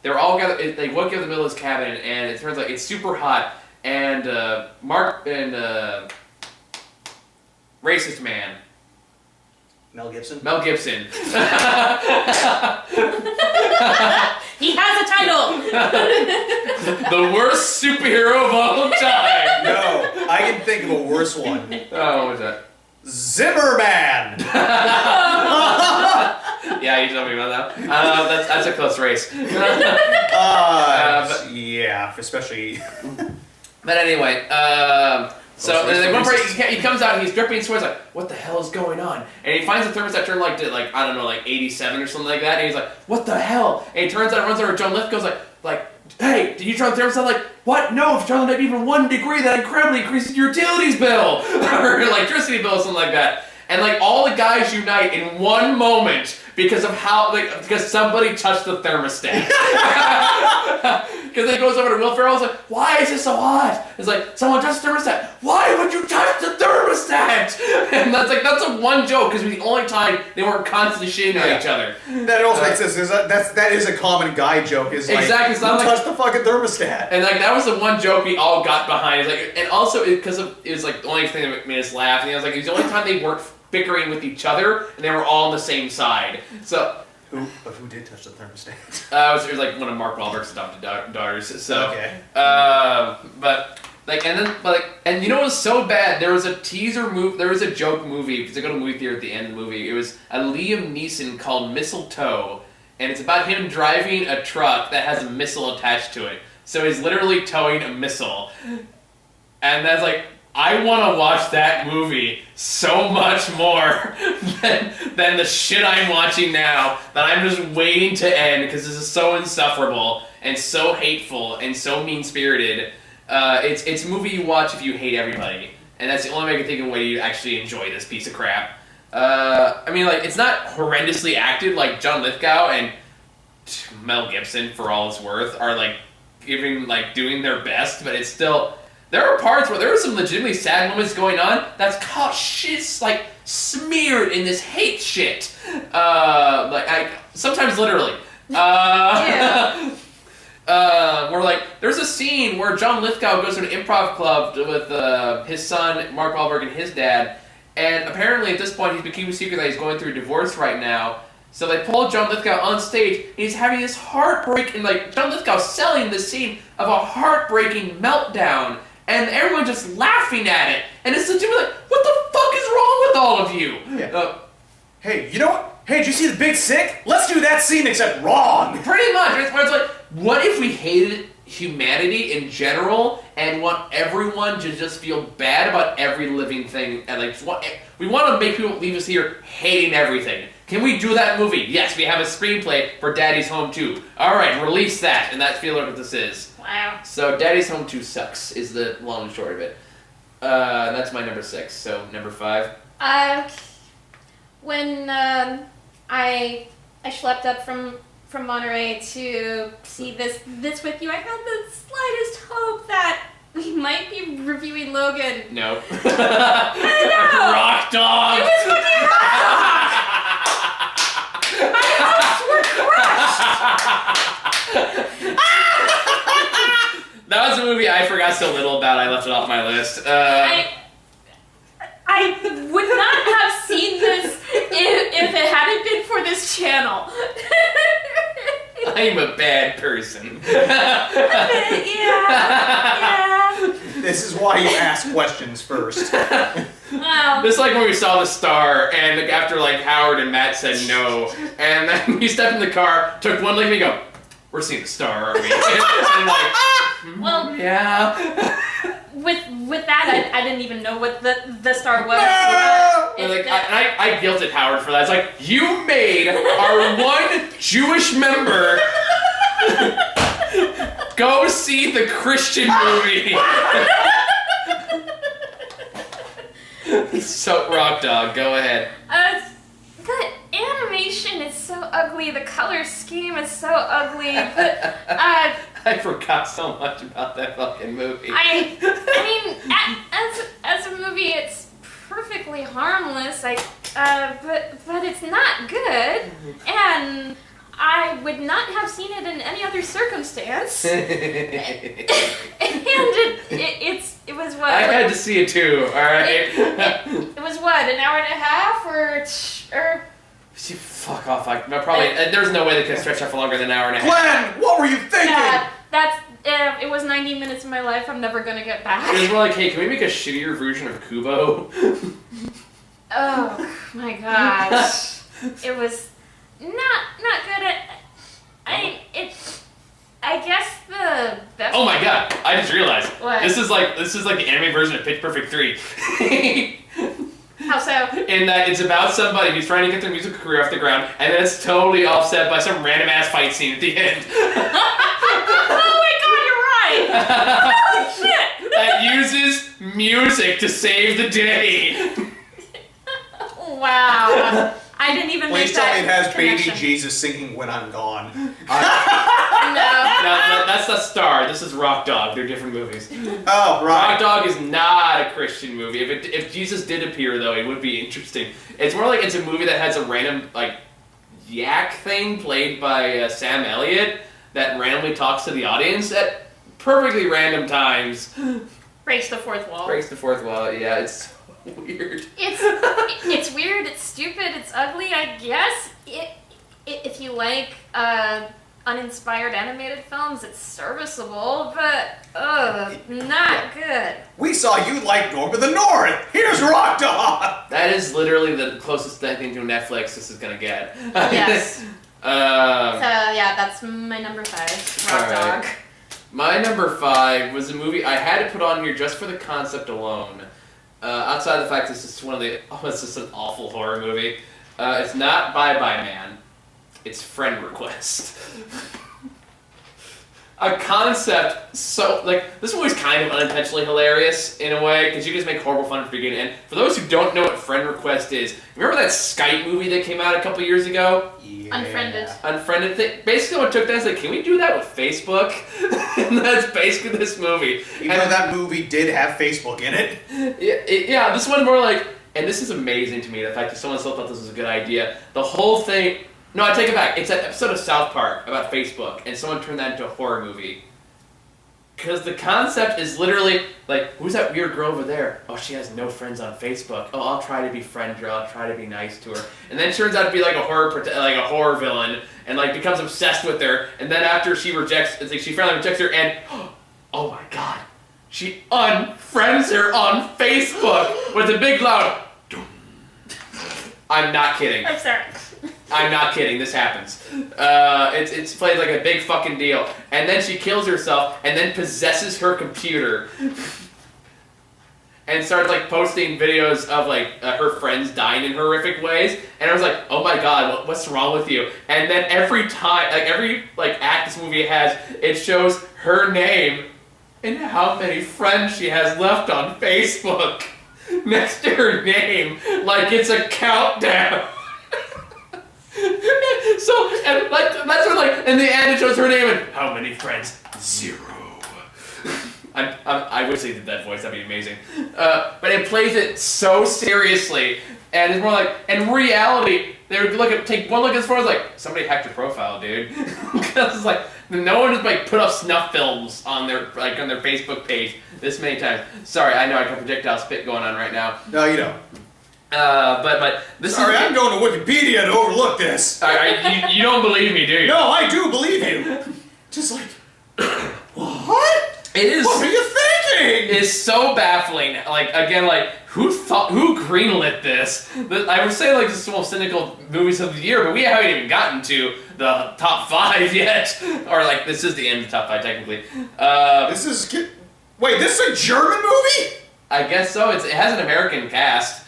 they're all gathered, they woke up in the middle of this cabin, and it turns out it's super hot, and Mark and Racist Man. Mel Gibson? Mel Gibson. He has a title! The worst superhero of all time. No, I can think of a worse one. Oh, what was that? Zimmerman! Yeah, you told me about that. That's a close race. Yeah, especially... But anyway, so like one part he comes out and he's dripping sweat. He's like, "What the hell is going on?" And he finds the thermostat turned like to I don't know, like 87 or something like that. And he's like, "What the hell?" And he turns out, runs over to John Lithgow's like, "Hey, did you turn the thermostat?" Like, "What? No, if you turn it up even 1 degree, that incredibly increases your utilities bill or electricity bill, something like that." And like all the guys unite in one moment because of because somebody touched the thermostat. Because it goes over to Will Ferrell's like, "Why is this so hot?" It's like, "Someone touched the thermostat." "Why would you touch the thermostat?" And that's a one joke because it was the only time they weren't constantly shitting on each other. That also makes sense. That is a common guy joke. Is like, exactly. So who touched the fucking thermostat? And like that was the one joke we all got behind. It's like, and also because it was like the only thing that made us laugh. And it was like it was the only time they weren't bickering with each other, and they were all on the same side. So. Who did touch the thermostat? It was like one of Mark Wahlberg's adopted daughters. So, okay. And you know what was so bad? There was a there was a joke movie, because I go to a movie theater at the end of the movie. It was a Liam Neeson called Mistletoe, and it's about him driving a truck that has a missile attached to it. So he's literally towing a missile. And that's like, I want to watch that movie so much more than the shit I'm watching now that I'm just waiting to end because this is so insufferable and so hateful and so mean-spirited. It's a movie you watch if you hate everybody, and that's the only way I can think of a way you actually enjoy this piece of crap. I mean, like, it's not horrendously acted like John Lithgow and Mel Gibson, for all it's worth, are like doing their best, but it's still... There are parts where there are some legitimately sad moments going on that's caught shit's like smeared in this hate shit. Sometimes literally. Yeah. Where like there's a scene where John Lithgow goes to an improv club with his son Mark Wahlberg and his dad, and apparently at this point he's been keeping secret that he's going through a divorce right now. So they pull John Lithgow on stage, and he's having this heartbreaking, like John Lithgow selling the scene of a heartbreaking meltdown. And everyone just laughing at it. And it's legitimately like, what the fuck is wrong with all of you? Yeah. Hey, you know what? Hey, did you see The Big Sick? Let's do that scene except wrong. Pretty much. It's like, what if we hated humanity in general and want everyone to just feel bad about every living thing? And like, we want to make people leave us here hating everything. Can we do that movie? Yes, we have a screenplay for Daddy's Home 2. All right, release that. And that's what this is. Wow. So Daddy's Home 2 sucks is the long and short of it. That's my number 6. So number 5. When I schlepped up from Monterey to see this with you, I had the slightest hope that we might be reviewing Logan. No. I know. Rock Dog. It was fucking Rock Dog. My hopes were crushed. That was a movie I forgot so little about. I left it off my list. I would not have seen this if it hadn't been for this channel. I'm a bad person. Yeah. This is why you ask questions first. Well, This is like when we saw The Star, and after like Howard and Matt said no, and then he stepped in the car, took one look at me, and go, "We're seeing The Star, aren't we?" And I'm like, well, yeah. with that, I didn't even know what the Star was. And like, I guilted Howard for that. It's like, you made our one Jewish member go see the Christian movie. So, Rock Dog, go ahead. The animation is so ugly. The color scheme is so ugly. But I forgot so much about that fucking movie. I mean, as a movie, it's perfectly harmless. But it's not good, and I would not have seen it in any other circumstance. And it was what? I had to see it too. All right. It was what, an hour and a half or. See, fuck off. There's no way they could stretch that for longer than an hour and a half. Glenn, what were you thinking? It was 90 minutes of my life I'm never gonna get back. It was more like, hey, can we make a shittier version of Kubo? Oh my gosh. It was not good at. I guess the best. Oh my god! I just realized What? this is like the anime version of Pitch Perfect 3. How so? In that it's about somebody who's trying to get their musical career off the ground, and then it's totally offset by some random ass fight scene at the end. Oh my god, you're right! Holy shit! That uses music to save the day. Wow. I didn't even Please make tell that me it has connection. Baby Jesus singing When I'm Gone. No. No, that's The Star. This is Rock Dog. They're different movies. Oh, Rock right. Dog is not a Christian movie. If Jesus did appear, though, it would be interesting. It's more like it's a movie that has a random, like, yak thing played by Sam Elliott that randomly talks to the audience at perfectly random times. Breaks the fourth wall. Breaks the fourth wall. Yeah, it's so weird. It's weird, it's stupid, it's ugly, I guess. If you like uninspired animated films, it's serviceable, but not good. We saw you like North of the North. Here's Rock Dog. That is literally the closest thing to Netflix this is gonna get. Yes. So Um, yeah, that's my number 5. Rock Alright. Dog. My number 5 was a movie I had to put on here just for the concept alone. Outside of the fact this is it's just an awful horror movie. It's not Bye Bye Man. It's Friend Request. A concept so, like, this movie's kind of unintentionally hilarious in a way, because you just make horrible fun from beginning to end. For those who don't know what Friend Request is, remember that Skype movie that came out a couple years ago? Yeah. Unfriended. Unfriended thing. Basically what took that is like, can we do that with Facebook? And that's basically this movie. Even though that movie did have Facebook in it. Yeah, this one's more like, and this is amazing to me, the fact that someone still thought this was a good idea. The whole thing, no, I take it back. It's an episode of South Park about Facebook, and someone turned that into a horror movie. Because the concept is literally, like, who's that weird girl over there? Oh, she has no friends on Facebook. Oh, I'll try to befriend her. I'll try to be nice to her. And then it turns out to be like a horror villain, and like becomes obsessed with her. And then after she rejects, it's like she finally rejects her, and oh my god, she unfriends her on Facebook with a big loud. I'm not kidding. I'm sorry. I'm not kidding, this happens. It's played like a big fucking deal. And then she kills herself and then possesses her computer. And starts like posting videos of like her friends dying in horrific ways. And I was like, oh my god, what's wrong with you? And then every time, like every act this movie has, it shows her name and how many friends she has left on Facebook next to her name. Like it's a countdown. So, and like, that's what, like, in the end it shows her name and how many friends? 0. I wish they did that voice, that'd be amazing. But it plays it so seriously, and it's more like, in reality, they would take one look as far as like, somebody hacked your profile, dude. Because it's like, no one just like put up snuff films on their Facebook page this many times. Sorry, I know I got projectile spit going on right now. No, you don't. But this Sorry, is... I'm going to Wikipedia to overlook this. You don't believe me, do you? No, I do believe you. Just like, what? It is... What are you thinking? is so baffling. Like, again, like, who greenlit this? I would say, like, this is the most cynical movies of the year, but we haven't even gotten to the top 5 yet. Or, like, this is the end of the top 5, technically. Wait, this is a German movie? I guess so. It has an American cast.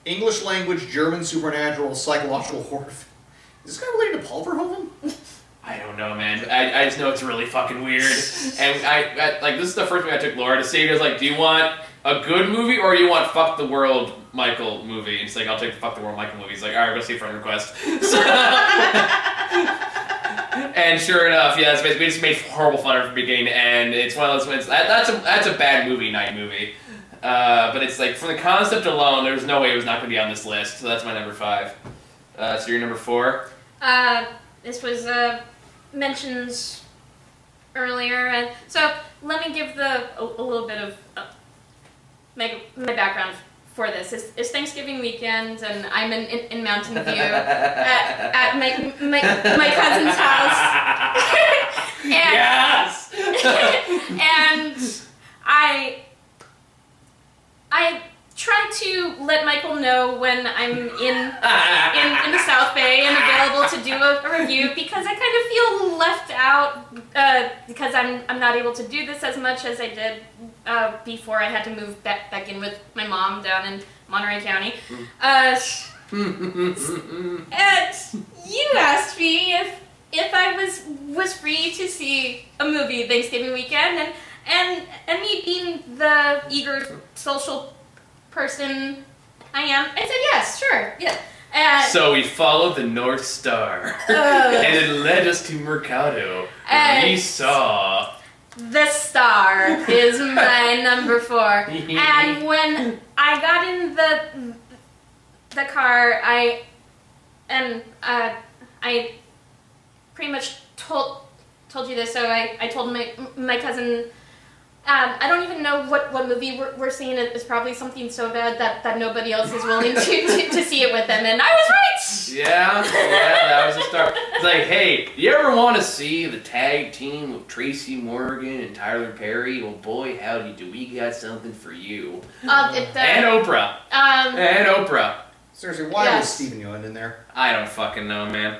English language, German supernatural, psychological horror. Is this guy related to Paul Verhoeven? I don't know, man. I just know it's really fucking weird. And I like, this is the first movie I took Laura to see. He was like, do you want a good movie or do you want Fuck the World Michael movie? And it's like, I'll take the Fuck the World Michael movie. He's like, alright, go see Friend Request. And sure enough, yeah, we just made horrible fun of it from the beginning to end. It's one of those ones, that's a bad night movie. But it's like, from the concept alone, there's no way it was not going to be on this list. So that's my number 5. So your number 4? This was mentions earlier, and so let me give a little bit of my background for this. It's Thanksgiving weekend, and I'm in Mountain View at my cousin's house. And, yes. And I try to let Michael know when I'm in the South Bay and available to do a review, because I kind of feel left out because I'm not able to do this as much as I did before I had to move back in with my mom down in Monterey County. And you asked me if I was free to see a movie Thanksgiving weekend, and me being the eager social person I am, I said yes, sure, yeah. So we followed the North Star, and it led us to Mercado. We saw The Star is my number 4. And when I got in the car, I pretty much told you this. So I told my cousin. I don't even know what movie we're seeing. It's probably something so bad that nobody else is willing to see it with them, and I was right! Yeah, that was the start. It's like, hey, you ever want to see the tag team with Tracy Morgan and Tyler Perry? Well, boy, howdy, do we got something for you. And Oprah. And Oprah. Seriously, why was Stephen Yeun in there? I don't fucking know, man.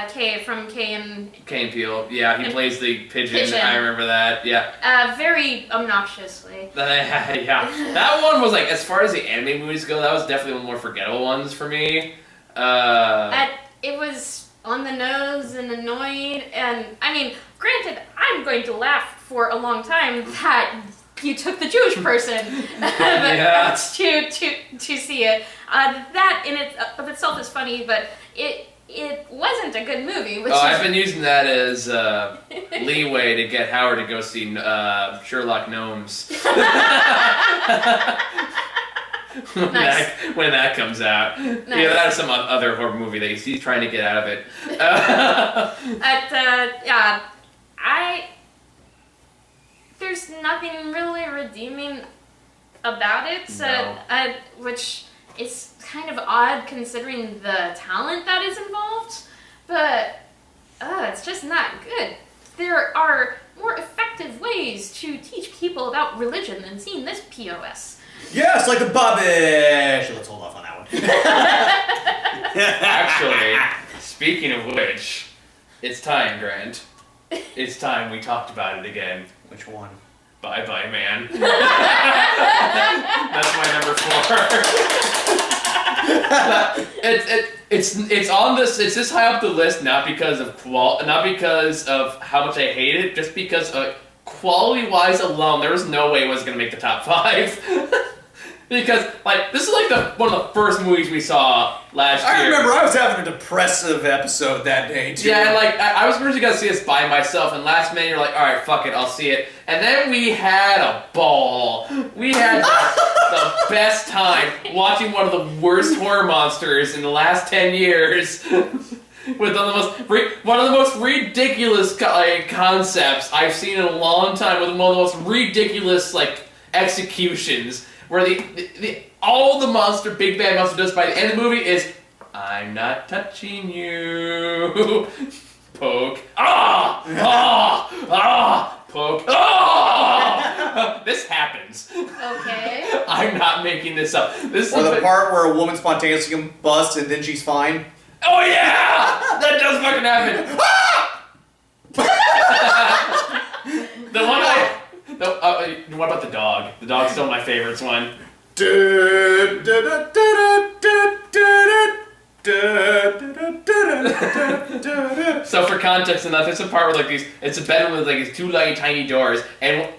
Kay from Kay and Peele. Yeah, he plays the pigeon. I remember that. Yeah. Very obnoxiously. Yeah. That one was like, as far as the anime movies go, that was definitely one of the more forgettable ones for me. It was on the nose and annoyed, and I mean, granted, I'm going to laugh for a long time that you took the Jewish person to see it. That in of itself is funny, but it wasn't a good movie. I've been using that as leeway to get Howard to go see Sherlock Gnomes. when that comes out. Nice. Yeah, that is some other horror movie that he's trying to get out of it. There's nothing really redeeming about it, No. Which is kind of odd considering the talent that is involved, but it's just not good. There are more effective ways to teach people about religion than seeing this POS. Yes, like the Bubbish! Let's hold off on that one. Actually, speaking of which, it's time, Grant. It's time we talked about it again. Which one? Bye Bye Man. That's my number 4. It's on this. It's this high up the list, not because of how much I hate it, just because quality wise alone, there was no way it was gonna make the top 5. Because this is one of the first movies we saw last year. I remember I was having a depressive episode that day too. Yeah, and I was originally gonna see this by myself, and last minute you're like, all right, fuck it, I'll see it. And then we had a ball. We had the best time watching one of the worst horror monsters in the last 10 years. With one of the most ridiculous concepts I've seen in a long time. With one of the most ridiculous executions. Where all the big bad monster does by the end of the movie is, I'm not touching you. Poke. cloak. Oh! This happens. Okay. I'm not making this up. This Or is the part where a woman spontaneously combusts and then she's fine. Oh yeah! That does fucking happen. The one what about the dog? The dog's still my favorites one. So for context enough, it's a part where like it's a bedroom with like these two tiny doors, and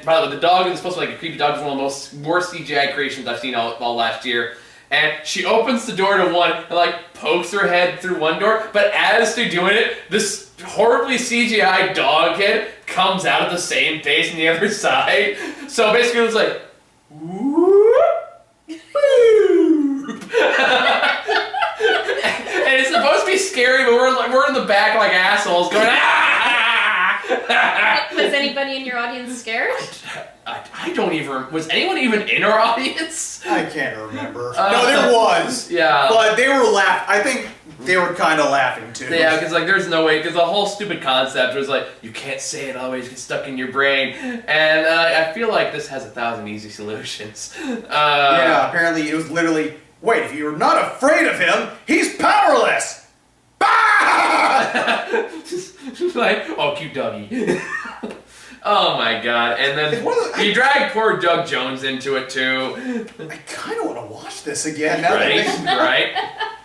by the way, the dog is supposed to be like a creepy dog. It's one of the worst CGI creations I've seen all last year. And she opens the door to one and like pokes her head through one door, but as they're doing it, this horribly CGI dog head comes out of the same face on the other side. So basically it's like whoop, whoop. And it's supposed to be scary, but we're in the back like assholes going ah! Was anybody in your audience scared? I don't even... Was anyone even in our audience? I can't remember. No, there was. Yeah. But they were laughing. I think they were kind of laughing too. Yeah, because like there's no way... Because the whole stupid concept was like, you can't say it, otherwise it gets stuck in your brain. And I feel like this has 1,000 easy solutions. Yeah, apparently it was literally, wait, if you're not afraid of him, he's powerless! Bah! Like, oh, cute doggy. Oh my god, and then he dragged poor Doug Jones into it too. I kind of want to watch this again now. Right,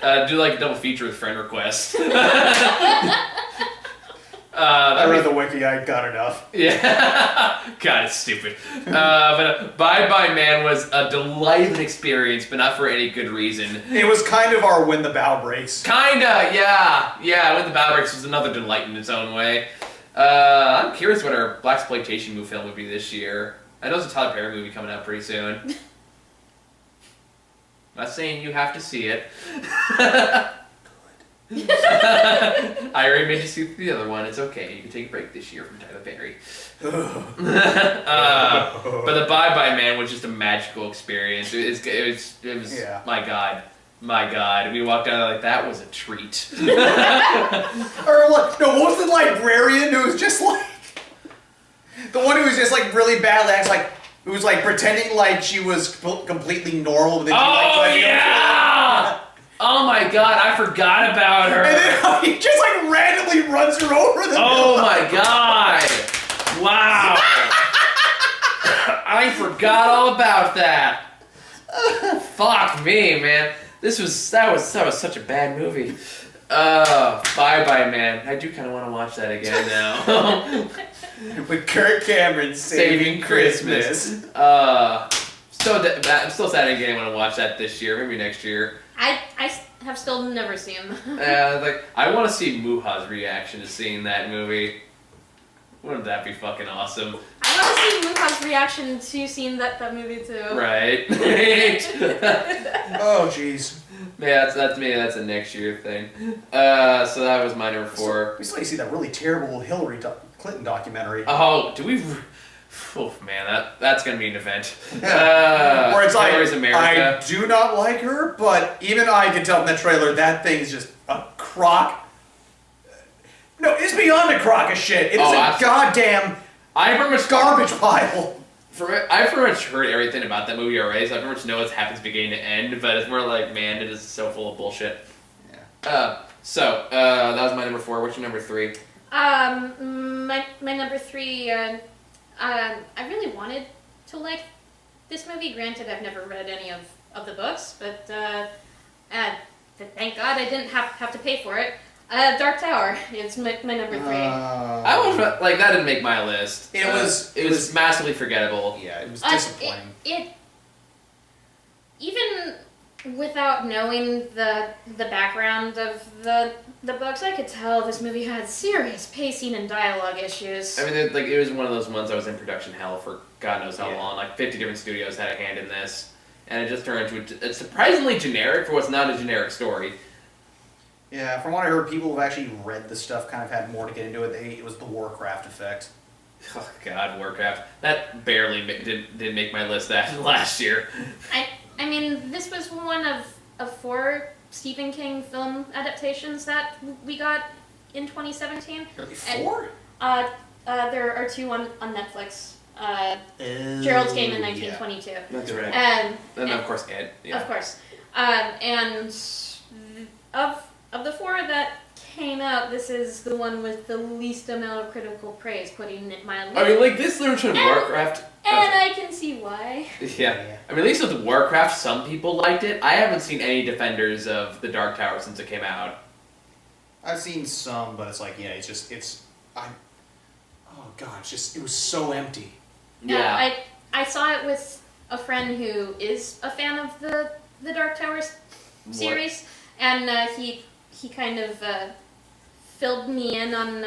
right. Do like a double feature with Friend Request. I read the wiki, I got enough. Yeah. God, it's stupid. But Bye Bye Man was a delightful experience, but not for any good reason. It was kind of our When the Bow Breaks. Kinda, yeah. Yeah, When the Bow Breaks was another delight in its own way. I'm curious what our blaxploitation movie film would be this year. I know there's a Tyler Perry movie coming out pretty soon. Not saying you have to see it. I already made you see the other one. It's okay. You can take a break this year from Tyler Perry. But the Bye Bye Man was just a magical experience. It was yeah. My God. We walked out like, that was a treat. Or what? No, what was the librarian who was just like... The one who was just like really bad acts, like, who was like pretending like she was completely normal. But then she, yeah! Oh my god, I forgot about her. And then he just like randomly runs her over the Oh my god. Wow. I forgot all about that. Fuck me, man. That was such a bad movie. Bye Bye Man. I do kind of want to watch that again now. With Kirk Cameron saving Christmas. I'm still sad I didn't want to watch that this year. Maybe next year. I have still never seen them. Like I want to see Muha's reaction to seeing that movie. Wouldn't that be fucking awesome? I want to see Muha's reaction to seeing that movie too. Right. Oh jeez. Yeah, that's me. That's a next year thing. So that was my number 4. We still need to see that really terrible Hillary Clinton documentary. Oh, do we? Oh man, that's gonna be an event. Where it's like, America. I do not like her, but even I can tell from that trailer that thing is just a crock. No, it's beyond a crock of shit. It is a goddamn garbage pile. I've pretty much heard everything about that movie already, so I pretty much know what happens beginning to end, but it's more like, man, it is so full of bullshit. Yeah. So that was my number 4. What's your number 3? My number 3, I really wanted to like this movie. Granted, I've never read any of the books, but thank God I didn't have to pay for it. Dark Tower is my number 3. I was like, that didn't make my list. It was massively forgettable. Yeah, it was disappointing. It even without knowing the background of the books, I could tell this movie had serious pacing and dialogue issues. I mean, it was one of those ones that was in production hell for God knows how long. Like 50 different studios had a hand in this, and it just turned into a surprisingly generic for what's not a generic story. Yeah, from what I heard, people who've actually read the stuff kind of had more to get into it. It was the Warcraft effect. Oh God, Warcraft. That barely didn't make my list that last year. I mean, this was one of 4 Stephen King film adaptations that we got in 2017. Really, 4? There are 2 on Netflix. Gerald's Game in 1922. Yeah. That's right. And of course, Ed. Yeah. Of course. And of the 4 that came out, this is the one with the least amount of critical praise, putting it mildly. I mean, like, this literature of Warcraft... And I can see why. Yeah. I mean, at least with Warcraft, some people liked it. I haven't seen any defenders of the Dark Tower since it came out. I've seen some, but it's like, it was so empty. Yeah. I saw it with a friend who is a fan of the Dark Tower series, and he kind of filled me in on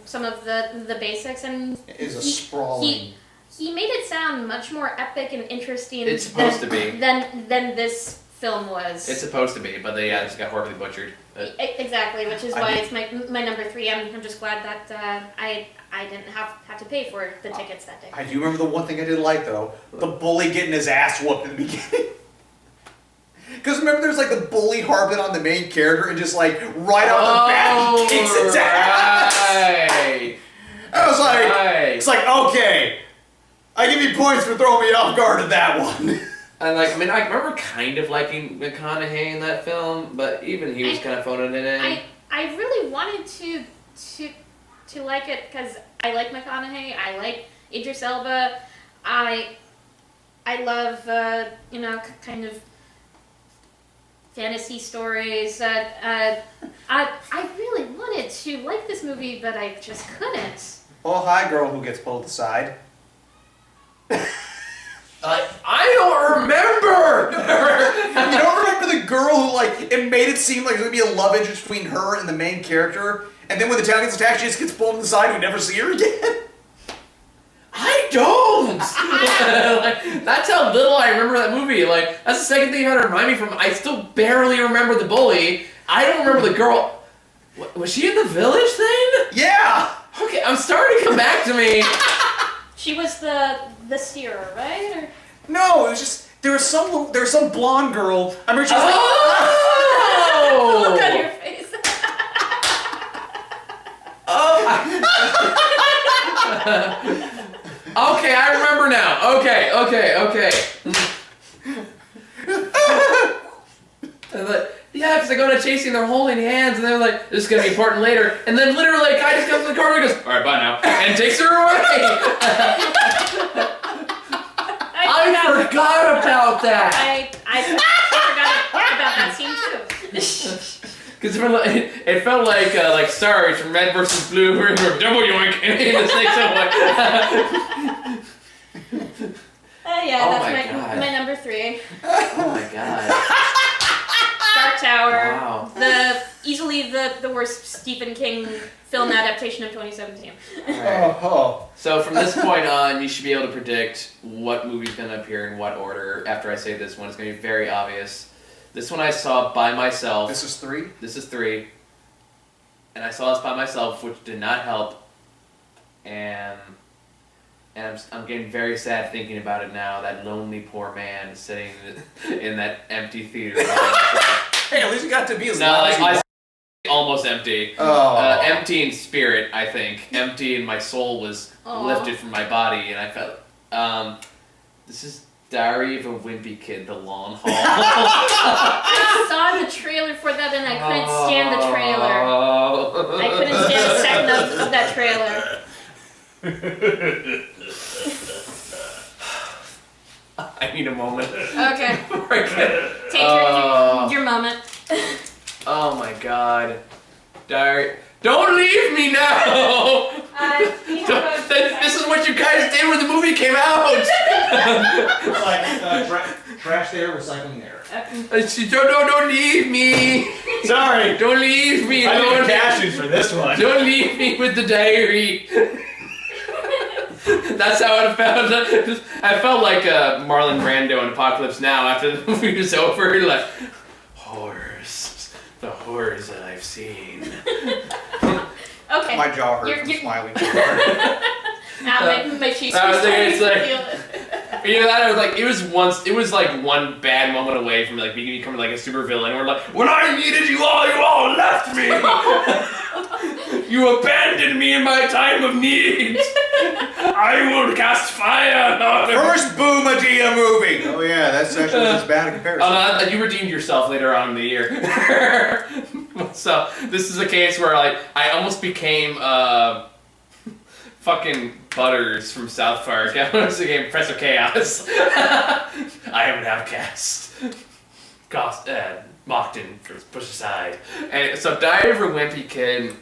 some of the basics, and it is a sprawling. He made it sound much more epic and interesting. It's supposed to be than this film was. It's supposed to be, but they just got horribly butchered. Exactly, which is why it's my number 3. I'm just glad that I didn't have to pay for the tickets that day. I do remember the one thing I did like though, the bully getting his ass whooped in the beginning. Because remember, there's like the bully harping on the main character and just like right off the bat he kicks his ass. Right. I was like, it's like, okay, I give you points for throwing me off guard at that one. And like, I mean, I remember kind of liking McConaughey in that film, but even he was kind of phoning it in. I really wanted to like it because I like McConaughey. I like Idris Elba. I love kind of fantasy stories. I really wanted to like this movie, but I just couldn't. Oh, hi, girl who gets pulled aside. I don't remember! You don't remember the girl who, like, it made it seem like there was going to be a love interest between her and the main character, and then when the town gets attacked, she just gets pulled to the side and we never see her again? I don't! Like, that's how little I remember that movie. Like, that's the second thing you had to remind me from. I still barely remember the bully. I don't remember the girl. Was she in the village thing? Yeah! Okay, I'm starting to come back to me. She was the seer, right? Or... No, it was just there was some blonde girl. I remember she was oh! Look on your face. Okay, I remember now. Okay. And like, yeah, because they go to chasing, they're holding hands, and they're like, this is going to be important later. And then literally, a guy just comes in the corner and goes, all right, bye now, and takes her away. I forgot about that. I forgot about that scene too. Because it felt like Stars from Red vs. Blue, or Double Yoink, and the snakes away. Yeah, Oh that's my number 3. Oh my god. Dark Tower. Wow. Easily the worst Stephen King film adaptation of 2017. Oh. So from this point on, you should be able to predict what movie's going to appear in what order. After I say this one, it's going to be very obvious. This one I saw by myself. This is 3? This is 3. And I saw this by myself, which did not help. And I'm getting very sad thinking about it now. That lonely poor man sitting in that empty theater. Hey, at least you got to be as loud as you want. Almost empty. Oh. Empty in spirit, I think. Empty in my soul was lifted from my body, and I felt. This is Diary of a Wimpy Kid, The Long Haul. I saw the trailer for that, and I couldn't stand the trailer. I couldn't stand a second of that trailer. I need a moment. Okay. Take your moment. Oh my god. Diary. Don't leave me now! This is what you guys did when the movie came out! Trash there, recycling there. Don't leave me! Sorry! Don't leave me! I didn't cash in for this one. Don't leave me with the diary! That's how it felt. I felt like Marlon Brando in Apocalypse Now after the movie was over. Like, horrors. The horrors that I've seen. Okay. My jaw hurts from smiling too hard. My cheeks I were was thinking, starting to feel it. You know that? It was like one bad moment away from like becoming like a super villain. We're like, when I needed you all left me! You abandoned me in my time of need. I will cast fire on him. First Boomadilla movie. Oh yeah, that's actually as bad a comparison. You redeemed yourself later on in the year. So this is a case where like I almost became fucking Butters from South Park. I was the game Professor Chaos. I am an outcast. Mocked and pushed aside. And so Diary of a Wimpy Kid,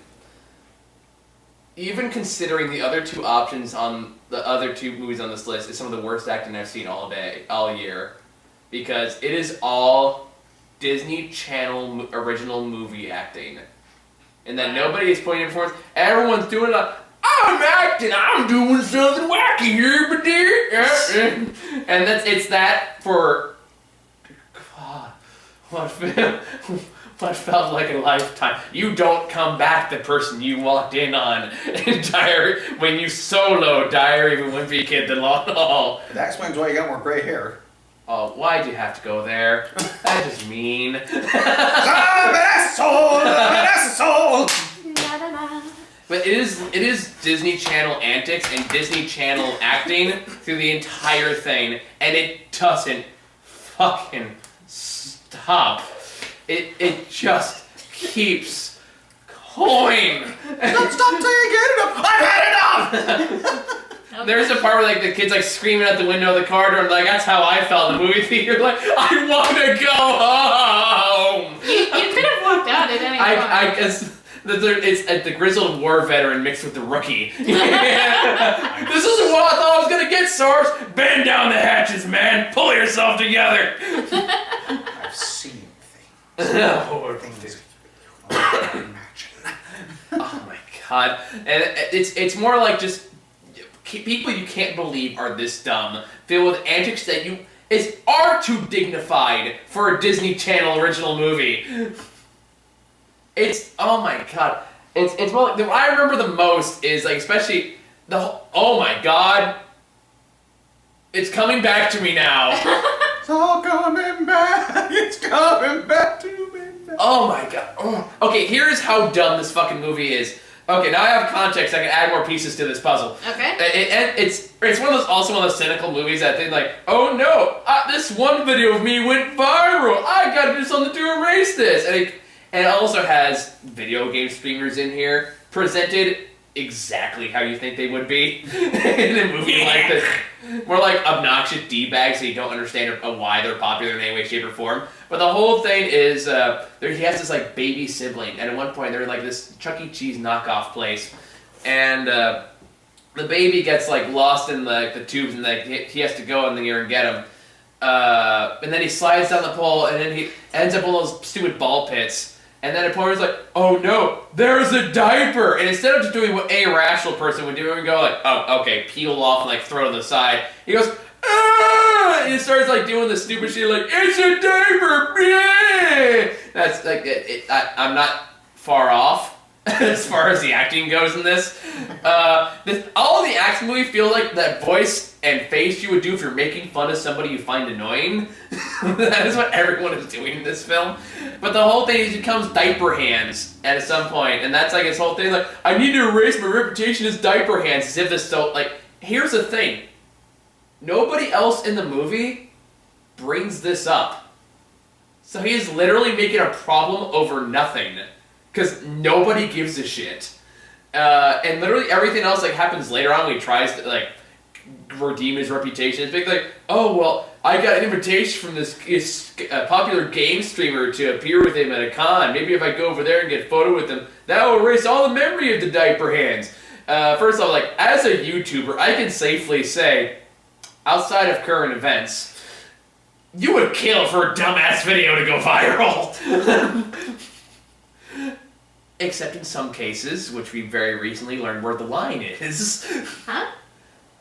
even considering the other two options on the other two movies on this list, is some of the worst acting I've seen all year. Because it is all Disney Channel original movie acting. And then nobody is putting in performance. Everyone's doing like, I'm acting, I'm doing something wacky here, but dear. And it's that for, God, what felt like a lifetime. You don't come back the person you walked in on when you solo Diary of a Wimpy Kid the long haul. That explains why you got more gray hair. Oh, why'd you have to go there? That is mean. But it is Disney Channel antics and Disney Channel acting through the entire thing, and it doesn't fucking stop. It just keeps going. Don't stop till you get enough. I've had enough. There's a part where like the kid's like screaming out the window of the car door, and like that's how I felt in the movie theater. Like I want to go home. You could have walked out at any point. I guess. It's the grizzled war veteran mixed with the rookie. This isn't what I thought I was gonna get, Source. Bend down the hatches, man. Pull yourself together. I've seen things. Things. Oh my god. And it's more like just people you can't believe are this dumb, filled with antics that are too dignified for a Disney Channel original movie. It's, oh my god. It's more like, what I remember the most is like, especially oh my god. It's coming back to me now. It's all coming back. It's coming back to me now. Oh my god. Oh. Okay, here's how dumb this fucking movie is. Okay, now I have context. I can add more pieces to this puzzle. Okay. It's one of those cynical movies that think like, oh no, this one video of me went viral. I gotta do something to erase this. And it also has video game streamers in here, presented exactly how you think they would be in a movie like this. More like obnoxious D-bags so you don't understand why they're popular in any way, shape, or form. But the whole thing is, he has this like baby sibling, and at one point they're in like this Chuck E. Cheese knockoff place, and the baby gets like lost in the tubes, and like he has to go in there and get him. And then he slides down the pole, and then he ends up in those stupid ball pits. And then a point is like, oh no, there's a diaper! And instead of just doing what a rational person would do and go like, oh, okay, peel off and like throw it to the side, he goes, ah! And he starts like doing the stupid shit like, it's a diaper! Yeah! That's like, I'm not far off as far as the acting goes in this. All of the action movie feel like that voice and face you would do if you're making fun of somebody you find annoying. That is what everyone is doing in this film. But the whole thing is he becomes diaper hands at some point, and that's like his whole thing. Like, I need to erase my reputation as diaper hands, as if this so like. Here's the thing: nobody else in the movie brings this up, so he is literally making a problem over nothing, because nobody gives a shit. And literally everything else like happens later on when he tries to like redeem his reputation. It's big like, oh well, I got an invitation from this popular game streamer to appear with him at a con. Maybe if I go over there and get a photo with him, that will erase all the memory of the diaper hands. First of all, like as a YouTuber, I can safely say, outside of current events, you would kill for a dumbass video to go viral. Except in some cases, which we very recently learned where the line is. Huh?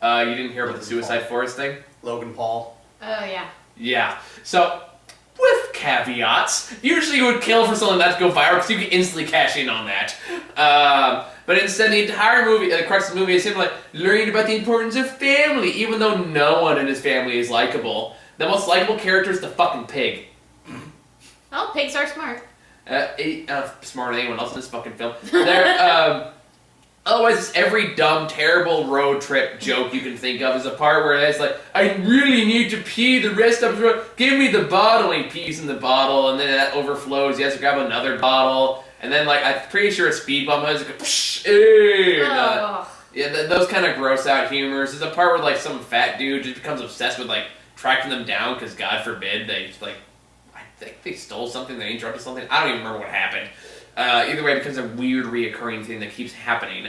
You didn't hear about the Suicide Forest thing? Logan Paul. Oh, yeah. Yeah. So, with caveats, usually you would kill for something not to go viral because you can instantly cash in on that. But instead, the entire movie, the crux of the movie is him like learning about the importance of family, even though no one in his family is likable. The most likable character is the fucking pig. Well, pigs are smart. Smarter than anyone else in this fucking film. They're, otherwise, it's every dumb, terrible road trip joke you can think of. There's a part where it's like, I really need to pee the rest of the road. Give me the bottle. He pees in the bottle, and then that overflows. He has to grab another bottle. And then, like, I'm pretty sure a speed bump has to go, psh, ew. Yeah, those kind of gross out humors. There's a part where, like, some fat dude just becomes obsessed with, like, tracking them down because, God forbid, they, like, I think they stole something, they interrupted something. I don't even remember what happened. Either way, it becomes a weird, reoccurring thing that keeps happening.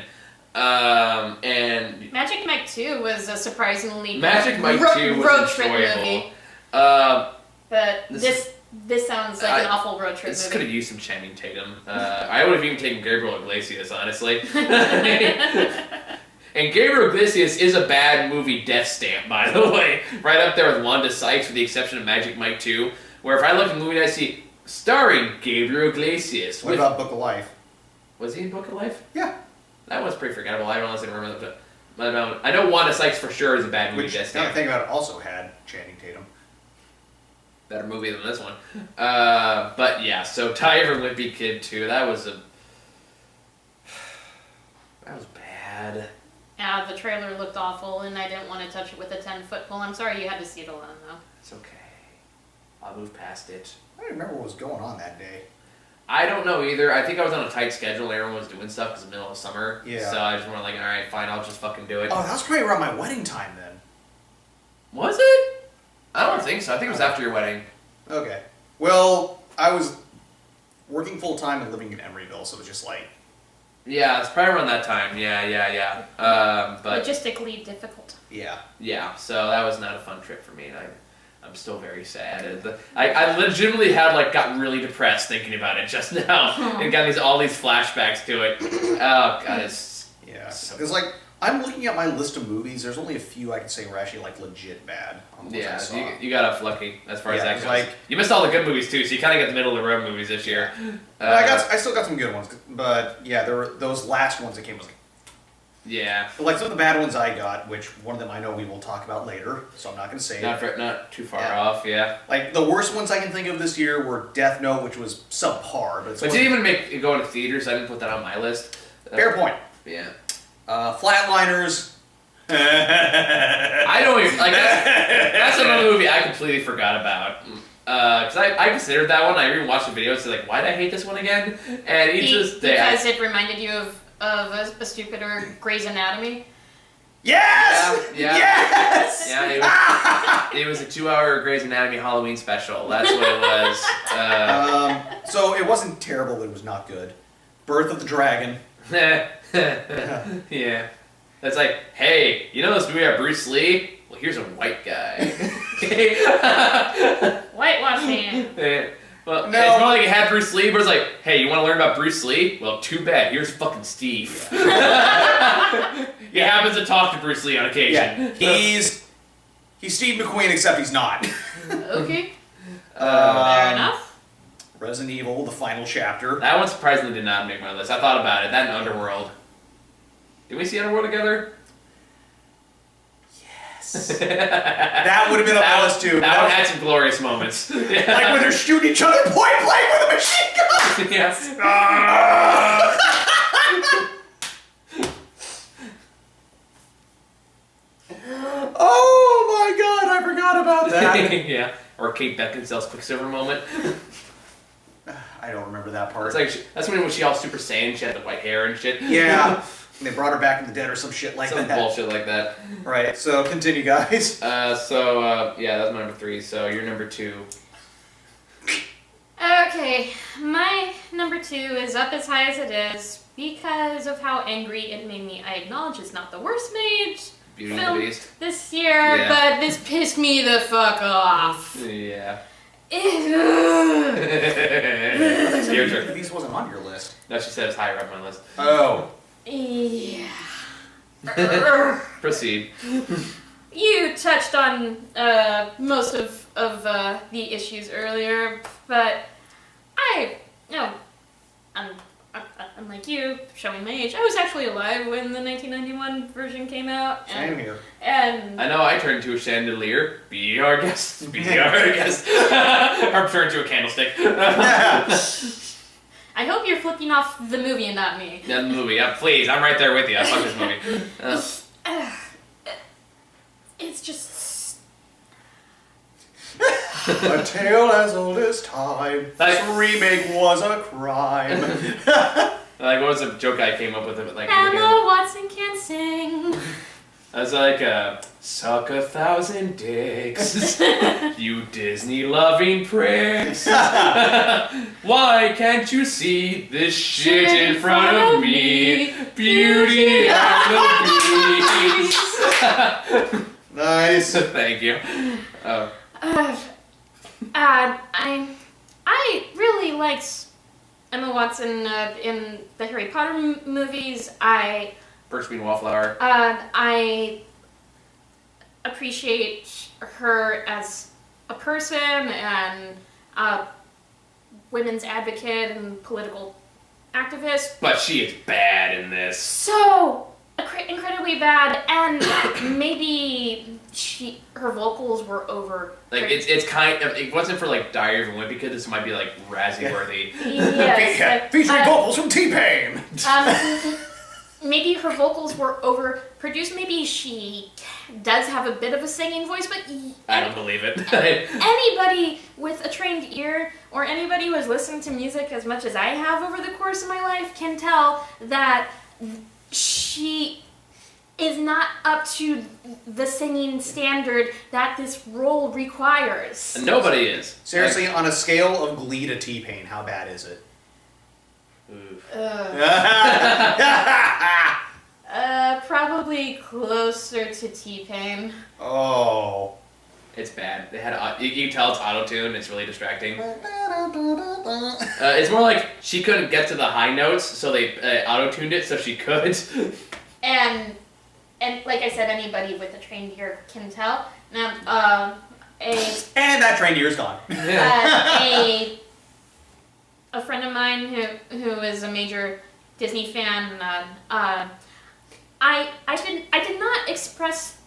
And Magic Mike 2 was a surprisingly Magic Mike 2 was road trip enjoyable. movie. But this sounds like an awful road trip this movie. could have used some Channing Tatum. I would have even taken Gabriel Iglesias, honestly. And Gabriel Iglesias is a bad movie death stamp, by the way. Right up there with Wanda Sykes, with the exception of Magic Mike 2, where if I look at the movie and I see starring Gabriel Iglesias. What about Book of Life? Was he in Book of Life? Yeah. That one's pretty forgettable. I don't honestly remember that. But I know Wanda Sykes for sure is a bad movie. Which, death now stamp. I think about it, also had Channing Tatum. Better movie than this one. But yeah, so Tiger Wimpy Kid 2, that was bad. Yeah, the trailer looked awful, and I didn't want to touch it with a 10-foot pole. I'm sorry you had to see it alone, though. It's okay. I'll move past it. I don't remember what was going on that day. I don't know either. I think I was on a tight schedule and everyone was doing stuff because it's the middle of summer. Yeah. So I just went like, alright, fine, I'll just fucking do it. Oh, that was probably around my wedding time then. Was it? I don't think so. I think it was after your wedding. Okay. Well, I was working full time and living in Emeryville, so it was just like... Yeah, it's probably around that time. Yeah. But logistically difficult. Yeah. yeah, so that was not a fun trip for me. And I'm still very sad. I legitimately got really depressed thinking about it just now. And got all these flashbacks to it. Oh, God, it's... Yeah. So- Because, I'm looking at my list of movies. There's only a few I can say were actually, legit bad. On the ones I Yeah, saw. you got off lucky as far as Yeah, that goes. You missed all the good movies, too, so you kind of got the middle of the road movies this year. I still got some good ones, but, yeah, there were those last ones that came was Yeah. some of the bad ones I got, which one of them I know we will talk about later, so I'm not going to say it. Not too far off, yeah. The worst ones I can think of this year were Death Note, which was subpar, but it's But didn't even make it go into theaters, so I didn't put that on my list. fair point. Yeah. Flatliners. I don't even, that's another movie I completely forgot about. Because I considered that one, I even watched the videos, so why did I hate this one again? And Because it reminded you of a stupider Grey's Anatomy. Yes! Yeah. Yes! Yeah, it was a 2-hour Grey's Anatomy Halloween special. That's what it was. So it wasn't terrible, but it was not good. Birth of the Dragon. Yeah. That's hey, you know this movie about Bruce Lee? Well, here's a white guy. Whitewashing. Well, No. it's more like it had Bruce Lee, but it's hey, you want to learn about Bruce Lee? Well, too bad. Here's fucking Steve. He happens to talk to Bruce Lee on occasion. Yeah, he's Steve McQueen, except he's not. Okay. Fair enough. Resident Evil, the final chapter. That one surprisingly did not make my list. I thought about it. That and Underworld. Did we see Underworld together? Yes. That would have been on my list too. That one had some glorious moments. When they're shooting each other point blank with a machine gun! Yes. Oh my god, I forgot about that. Yeah. Or Kate Beckinsale's Quicksilver moment. I don't remember that part. It's that's when she all Super Saiyan, she had the white hair and shit. Yeah. And they brought her back from the dead or some shit like Some that. bullshit like that. Right, so continue, guys. Yeah, that's my number 3. So you're number 2. Okay, my number 2 is up as high as it is because of how angry it made me. I acknowledge it's not the worst made Beauty and the film Beast. this year, Yeah. but this pissed me the fuck off. Yeah. Ew. Your turn. These wasn't on your list. No, she said it's higher up my list. Oh. Yeah. Proceed. You touched on most of the issues earlier, but I'm like you, showing my age. I was actually alive when the 1991 version came out. Same here. And I know I turned into a chandelier. Be our guest. Be our guest. Or turned to a candlestick. I hope you're flipping off the movie and not me. The movie, yeah, please. I'm right there with you. I fuck this movie. It's just... A tale as old as time. Like- Remake was a crime. Like, what was the joke I came up with? Like, Emma Watson can sing. I was like, suck 1,000 dicks, you Disney-loving pricks. Why can't you see this shit in front of me? Beauty and the Beast. Nice. Thank you. I really liked Emma Watson in the Harry Potter movies. First being Wallflower. I appreciate her as a person and a women's advocate and political activist. But she is bad in this. So incredibly bad, and maybe her vocals were over. Like it's kind of, it wasn't for like Diary of a Wimpy Kid. This might be like Razzie worthy. Yes, Featuring vocals from T-Pain. Maybe her vocals were overproduced. Maybe she does have a bit of a singing voice, but I don't believe it. Anybody with a trained ear or anybody who has listened to music as much as I have over the course of my life can tell that she is not up to the singing standard that this role requires. And nobody is. Seriously, on a scale of Glee to T-Pain, how bad is it? Probably closer to T-Pain. Oh. It's bad. They had you can tell it's auto-tuned. It's really distracting. It's more like she couldn't get to the high notes, so they auto-tuned it so she could. And like I said, anybody with a trained ear can tell. Now, And that trained ear's gone. a friend of mine who is a major Disney fan, I did not express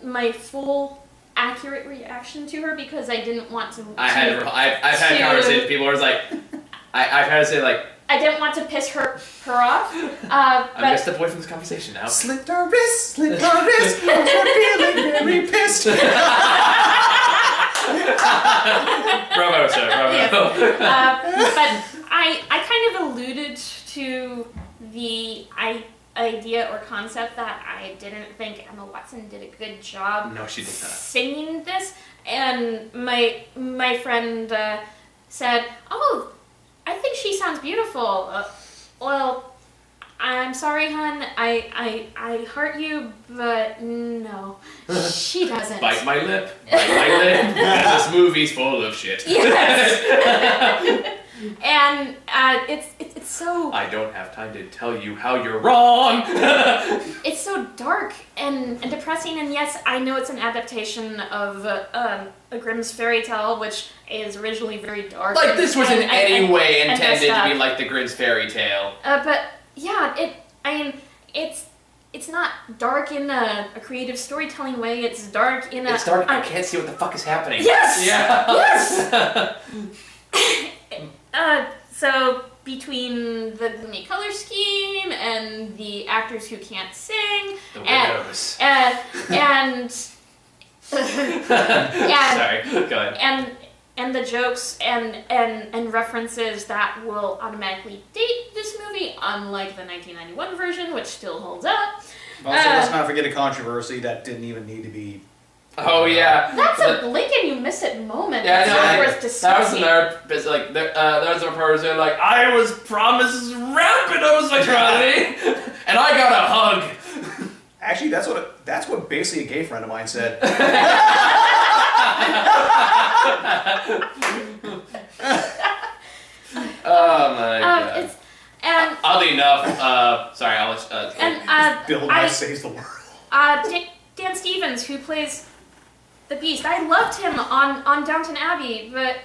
my full accurate reaction to her because I didn't want to. I've had conversations. People are like, I've had to say like, I didn't want to piss her off. I'm But gonna step away from this conversation now. Slipped her wrist, I'm feeling very pissed. Bravo, sir, bravo. yes. But I kind of alluded to the idea or concept that I didn't think Emma Watson did a good job. No, she did not. Singing this, and my friend said, "Oh, I think she sounds beautiful." Well, I'm sorry, hon. I heart you, but no, she doesn't. Bite my lip. Bite my lip. This movie's full of shit. Yes. And it's so. I don't have time to tell you how you're wrong. It's so dark and depressing, and yes, I know it's an adaptation of a Grimm's fairy tale, which is originally very dark. Like this was in any way and intended messed to be up. like the Grimm's fairy tale. But yeah, it's not dark in a creative storytelling way. It's dark in a. It's dark. I can't see what the fuck is happening. Yes. Yeah. Yes. So between the gloomy color scheme and the actors who can't sing, The widows. and Sorry. Go ahead. and the jokes and references that will automatically date this movie, unlike the 1991 version, which still holds up. Also, let's not forget a controversy that didn't even need to be. Oh yeah. That's a blink and you miss it moment. Yeah, That's no, not that worth was discussing. another. It's like there was a part where they're like, I was promised rampant homosexuality, and I got a hug. Actually, that's what basically a gay friend of mine said. Oh my god. Oddly enough, sorry, I'll let Bill Nye saves the world. Dan Stevens, who plays the Beast, I loved him on Downton Abbey, but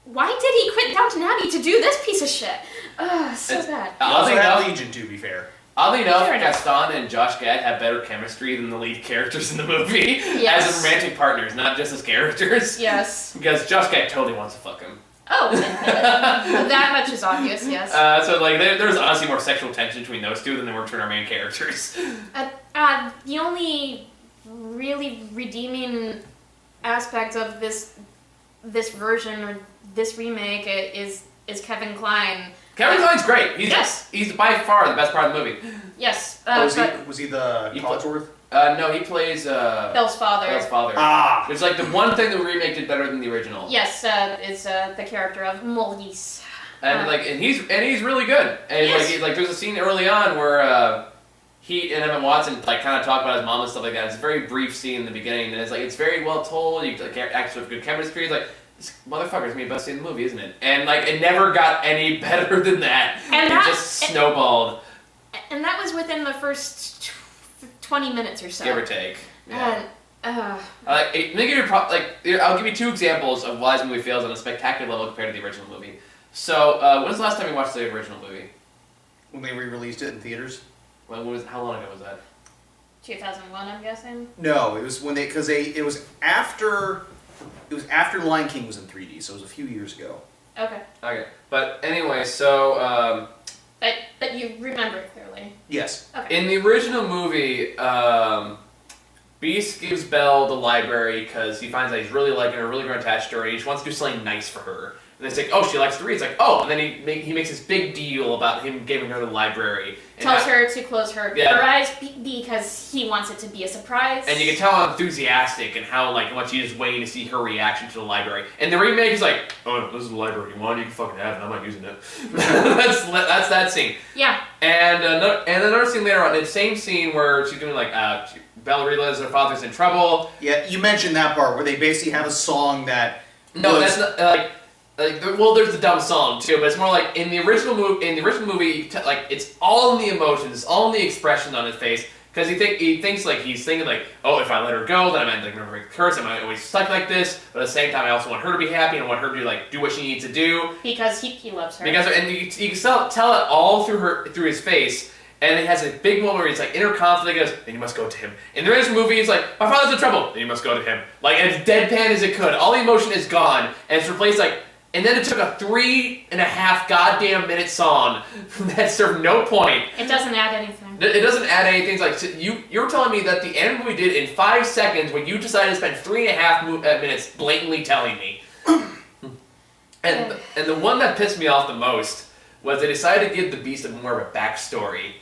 why did he quit Downton Abbey to do this piece of shit? So bad. He also Oddly had enough, Legion, to be fair. Oddly enough, Fair enough. Gaston and Josh Gad have better chemistry than the lead characters in the movie Yes. as romantic partners, not just as characters. Yes. Because Josh Gad totally wants to fuck him. Oh, that much is obvious, yes. So like there's honestly more sexual tension between those two than there were between our main characters. The only really redeeming aspect of this version or this remake is Kevin Kline. Kevin Kline's great. He's by far the best part of the movie. Yes. Was he the Cogsworth? No, he plays Bell's father. Bell's father. Ah! It's like the one thing the remake did better than the original. Yes, it's the character of Maurice. And he's really good. And yes. like there's a scene early on where he and Emma Watson like kind of talk about his mom and stuff like that. It's a very brief scene in the beginning, and it's very well told. You like actually have good chemistry. It's like, this motherfucker's gonna be the best scene in the movie, isn't it? And like it never got any better than that. And it just snowballed. And that was within the first 20 minutes or so. Give or take. Yeah. I'll give you two examples of why this movie fails on a spectacular level compared to the original movie. So, when's the last time you watched the original movie? When they re-released it in theaters. How long ago was that? 2001, I'm guessing. No, it was when it was after Lion King was in 3D, so it was a few years ago. Okay. Okay, but anyway, so But you remember it clearly. Yes. Okay. in the original movie, Beast gives Belle the library because he finds that he's really liking her, really growing attached to her, and he just wants to do something nice for her. And it's like, oh, she likes to read. It's like, oh, and then he makes this big deal about him giving her the library. And tells her to close her eyes because he wants it to be a surprise. And you can tell how enthusiastic and how like much he's just waiting to see her reaction to the library. And the remake is like, oh, this is the library you want, you can fucking have it. I'm not using it. that's that scene. Yeah. And another scene later on, the same scene where she's doing like Belle realizes her father's in trouble. Yeah, you mentioned that part where they basically have a song that. That's not well, there's the dumb song too, but it's more like in the original movie. Like it's all in the emotions, it's all in the expression on his face, because he thinks like he's thinking like, oh, if I let her go, then I might like remember a curse. I might always stuck like this. But at the same time, I also want her to be happy and I want her to like do what she needs to do because he loves her. And you can tell it all through his face. And it has a big moment where he's like inner conflict. He goes, then you must go to him. In the rest of the movie, he's like, my father's in trouble. Then you must go to him. Like, and it's deadpan as it could. All the emotion is gone, and it's replaced like. And then it took a 3.5 goddamn minute song that served no point. It doesn't add anything. It doesn't add anything. It's like you're telling me that the end movie did in 5 seconds when you decided to spend 3.5 minutes blatantly telling me. And the one that pissed me off the most was they decided to give the Beast more of a backstory,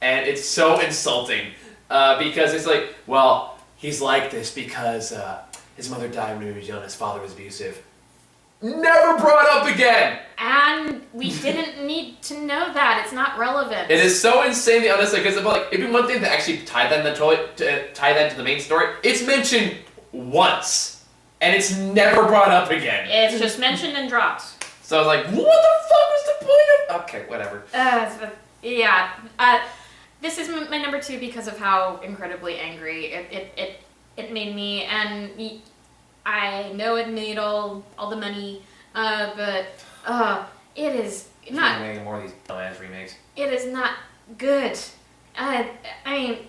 and it's so insulting because it's like, well, he's like this because his mother died when he was young. His father was abusive. Never brought up again! And we didn't need to know that. It's not relevant. It is so insanely unnecessary, because like, it'd be one thing to actually tie that into the main story. It's mentioned once, and it's never brought up again. It's just mentioned and dropped. So I was like, what the fuck was the point of... Okay, whatever. This is my number 2 because of how incredibly angry it made me, and... I know it made all the money, but it is not. Making more of these dumbass remakes. It is not good. I mean.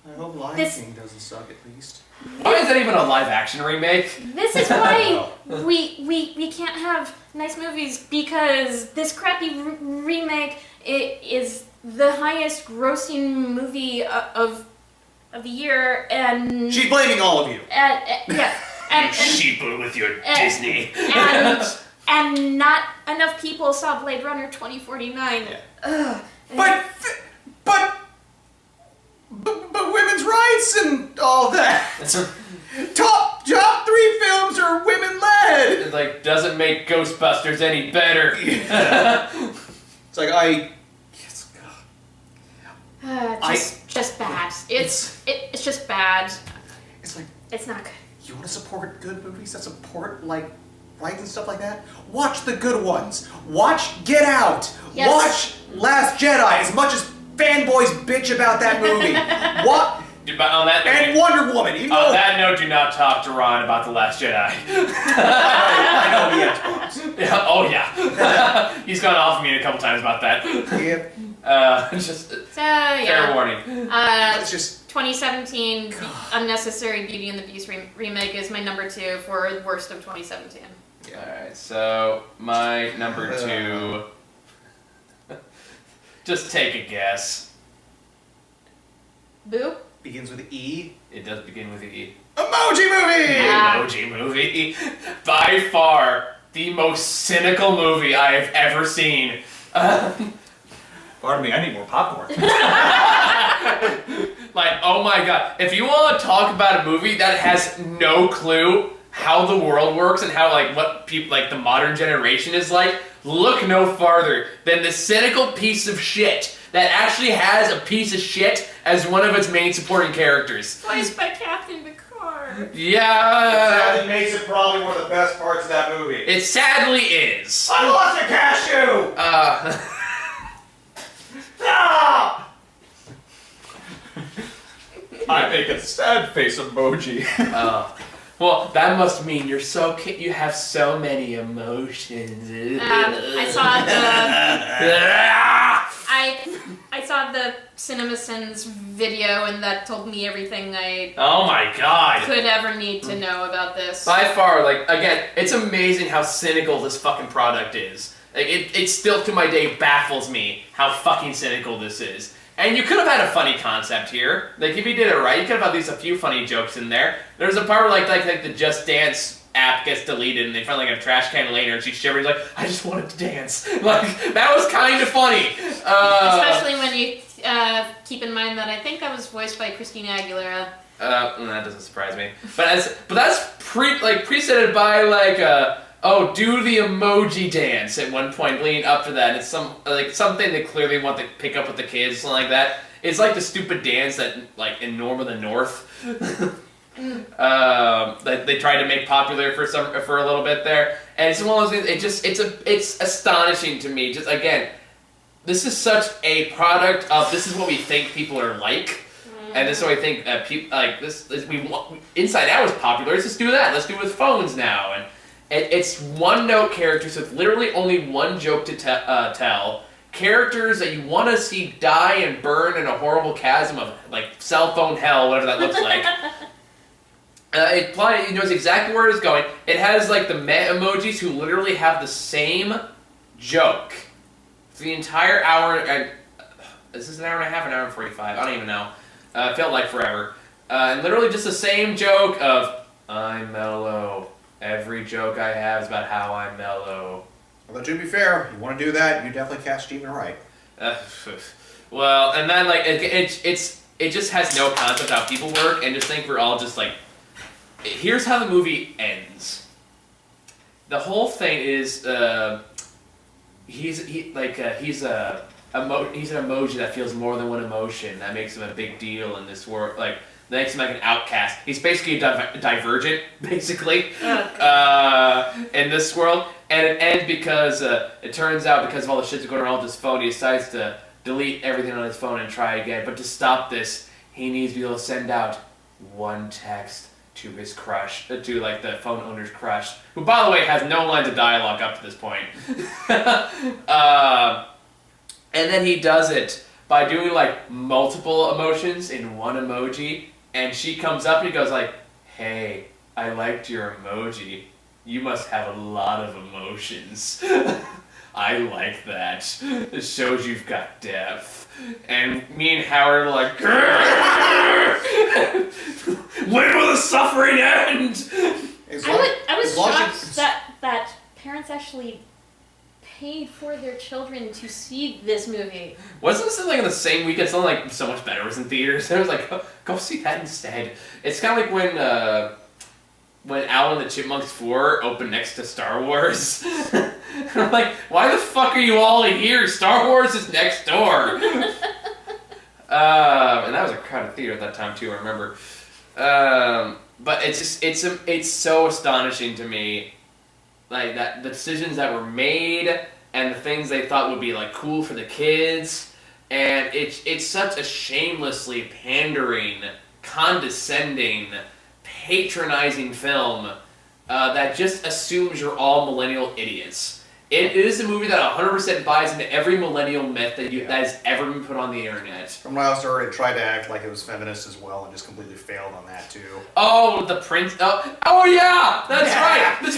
I hope Lion King doesn't suck at least. Why is that even a live action remake? This is why we can't have nice movies, because this crappy remake is the highest grossing movie of the year, and she's blaming all of you. Yes. And sheeple with your Disney. And not enough people saw Blade Runner 2049. Yeah. But women's rights and all that. Top 3 films are women led. It like doesn't make Ghostbusters any better. Yeah. It's like just bad. It's just bad. It's like it's not good. You want to support good movies that support like rights and stuff like that? Watch the good ones. Watch Get Out. Yes. Watch Last Jedi. As much as fanboys bitch about that movie. What? On that note, and Wonder Woman. Even on that note, do not talk to Ron about The Last Jedi. I know he has problems. Yeah, oh yeah. He's gone off of me a couple times about that. Yep. Fair warning. It's just 2017 Unnecessary Beauty and the Beast remake is my number 2 for worst of 2017. Yeah. Alright, so my number 2. Just take a guess. Boo? Begins with E. It does begin with E. Emoji Movie! Emoji Movie. By far the most cynical movie I have ever seen. Pardon me, I need more popcorn. Like, oh my god. If you want to talk about a movie that has no clue how the world works and how, like, what people, like, the modern generation is like, look no farther than the cynical piece of shit that actually has a piece of shit as one of its main supporting characters. Voiced by Captain Picard. Yeah. That makes it probably one of the best parts of that movie. It sadly is. I lost a cashew! Ah! I make a sad face emoji. Well, that must mean you're so you have so many emotions. I saw I saw the CinemaSins video, and that told me everything I Oh my god. could ever need to know about this. By far, like, again, it's amazing how cynical this fucking product is. Like, it still to my day baffles me how fucking cynical this is. And you could have had a funny concept here. Like, if you did it right, you could have at least a few funny jokes in there. There's a part where, like the Just Dance app gets deleted, and they find, like, a trash can later, and she's shivering, like, I just wanted to dance. Like, that was kind of funny. Especially when you keep in mind that I think that was voiced by Christina Aguilera. That doesn't surprise me. But that's preceded by, like, oh, do the emoji dance at one point leading up to that. It's something they clearly want to pick up with the kids, something like that. It's like the stupid dance that, like, in Norm of the North, that they tried to make popular for a little bit there. And it's one of those things. It's astonishing to me. Just again, this is such a product of this is what we think people are like. And this is what I think people like this. We want Inside Out is popular. Let's just do that. Let's do it with phones now. And it's one-note characters with literally only one joke to tell. Characters that you want to see die and burn in a horrible chasm of, like, cell phone hell, whatever that looks like. It knows exactly where it's going. It has, like, the meh emojis who literally have the same joke for the entire hour. Is this an hour and a half, an hour and 45? I don't even know. It felt like forever. And literally just the same joke of, I'm mellow. Every joke I have is about how I'm mellow. Although, to be fair, you want to do that, you definitely cast Stephen Wright. Well, and then, like, it just has no concept how people work, and just think we're all just, like, here's how the movie ends. The whole thing is, he's an emoji that feels more than one emotion. That makes him a big deal in this world, like, that makes him like an outcast. He's basically a divergent, basically, in this world. And it ends because it turns out because of all the shit that's going around with his phone, he decides to delete everything on his phone and try again. But to stop this, he needs to be able to send out one text to his crush, to, like, the phone owner's crush, who, by the way, has no lines of dialogue up to this point. And then he does it by doing, like, multiple emotions in one emoji. And she comes up and he goes like, hey, I liked your emoji. You must have a lot of emotions. I like that. It shows you've got depth. And me and Howard are like, when will the suffering end? I was shocked that parents actually paid for their children to see this movie. Wasn't this like in the same weekend? Something like So Much Better was in theaters. I was like, go see that instead. It's kind of like when Alvin and the Chipmunks 4 opened next to Star Wars. And I'm like, why the fuck are you all here? Star Wars is next door. And that was a crowded theater at that time too, I remember. But it's so astonishing to me, like, that the decisions that were made and the things they thought would be, like, cool for the kids, and it's such a shamelessly pandering, condescending, patronizing film that just assumes you're all millennial idiots. It is a movie that 100% buys into every millennial myth that has ever been put on the internet. From what I also heard, it tried to act like it was feminist as well and just completely failed on that too. Oh, the prince. Oh yeah! That's right! This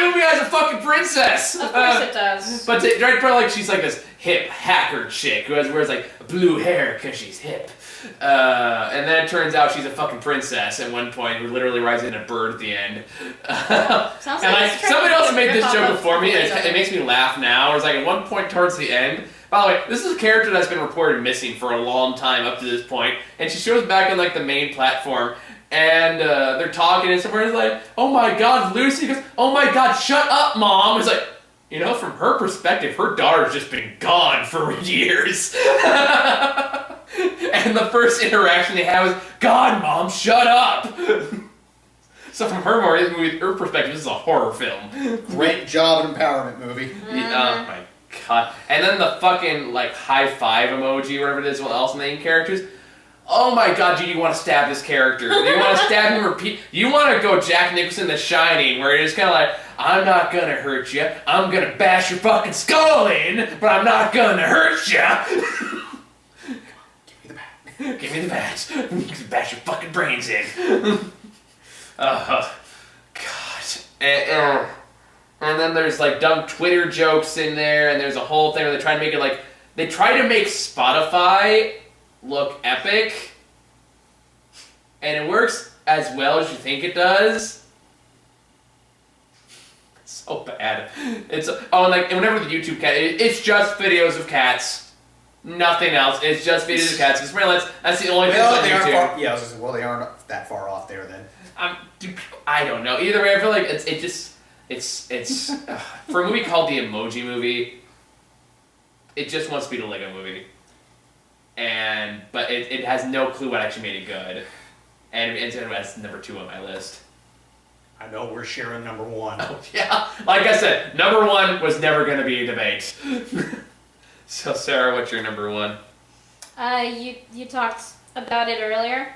movie has a fucking princess! Of course it does. But like she's like this hip hacker chick who wears like blue hair because she's hip. And then it turns out she's a fucking princess at one point who literally rides in a bird at the end. Sounds and like somebody else made this joke before me, and it it makes me laugh now. It's like at one point towards the end. By the way, this is a character that's been reported missing for a long time up to this point, and she shows back on like the main platform, and they're talking, and somebody's like, "Oh my God, Lucy!" He goes, "Oh my God, shut up, Mom!" It's like, you know, from her perspective, her daughter's just been gone for years. And the first interaction they have is, "God, Mom, shut up!" So from her perspective, this is a horror film. Great job, an empowerment movie. Oh my God. And then the fucking, like, high five emoji, whatever it is, what else main characters. Oh my God, do you want to stab this character? Do you want to stab him repeat? You want to go Jack Nicholson The Shining, where it's kind of like, I'm not gonna hurt you. I'm gonna bash your fucking skull in, but I'm not gonna hurt you. Give me the bat. Bash your fucking brains in. Oh, God. And then there's like dumb Twitter jokes in there, and there's a whole thing where they try to make it like, they try to make Spotify look epic, and it works as well as you think it does. It's so bad. And whenever the YouTube cat, it's just videos of cats. Nothing else. It's just videos of cats. It's really, that's the only thing on YouTube. They aren't that far off there then. I don't know. Either way, I feel like it's for a movie called The Emoji Movie, it just wants to be the Lego Movie. But it has no clue what actually made it good. And it's number 2 on my list. I know we're sharing number 1. Oh, yeah. Like I said, number 1 was never going to be a debate. So, Sarah, what's your number 1? You talked about it earlier.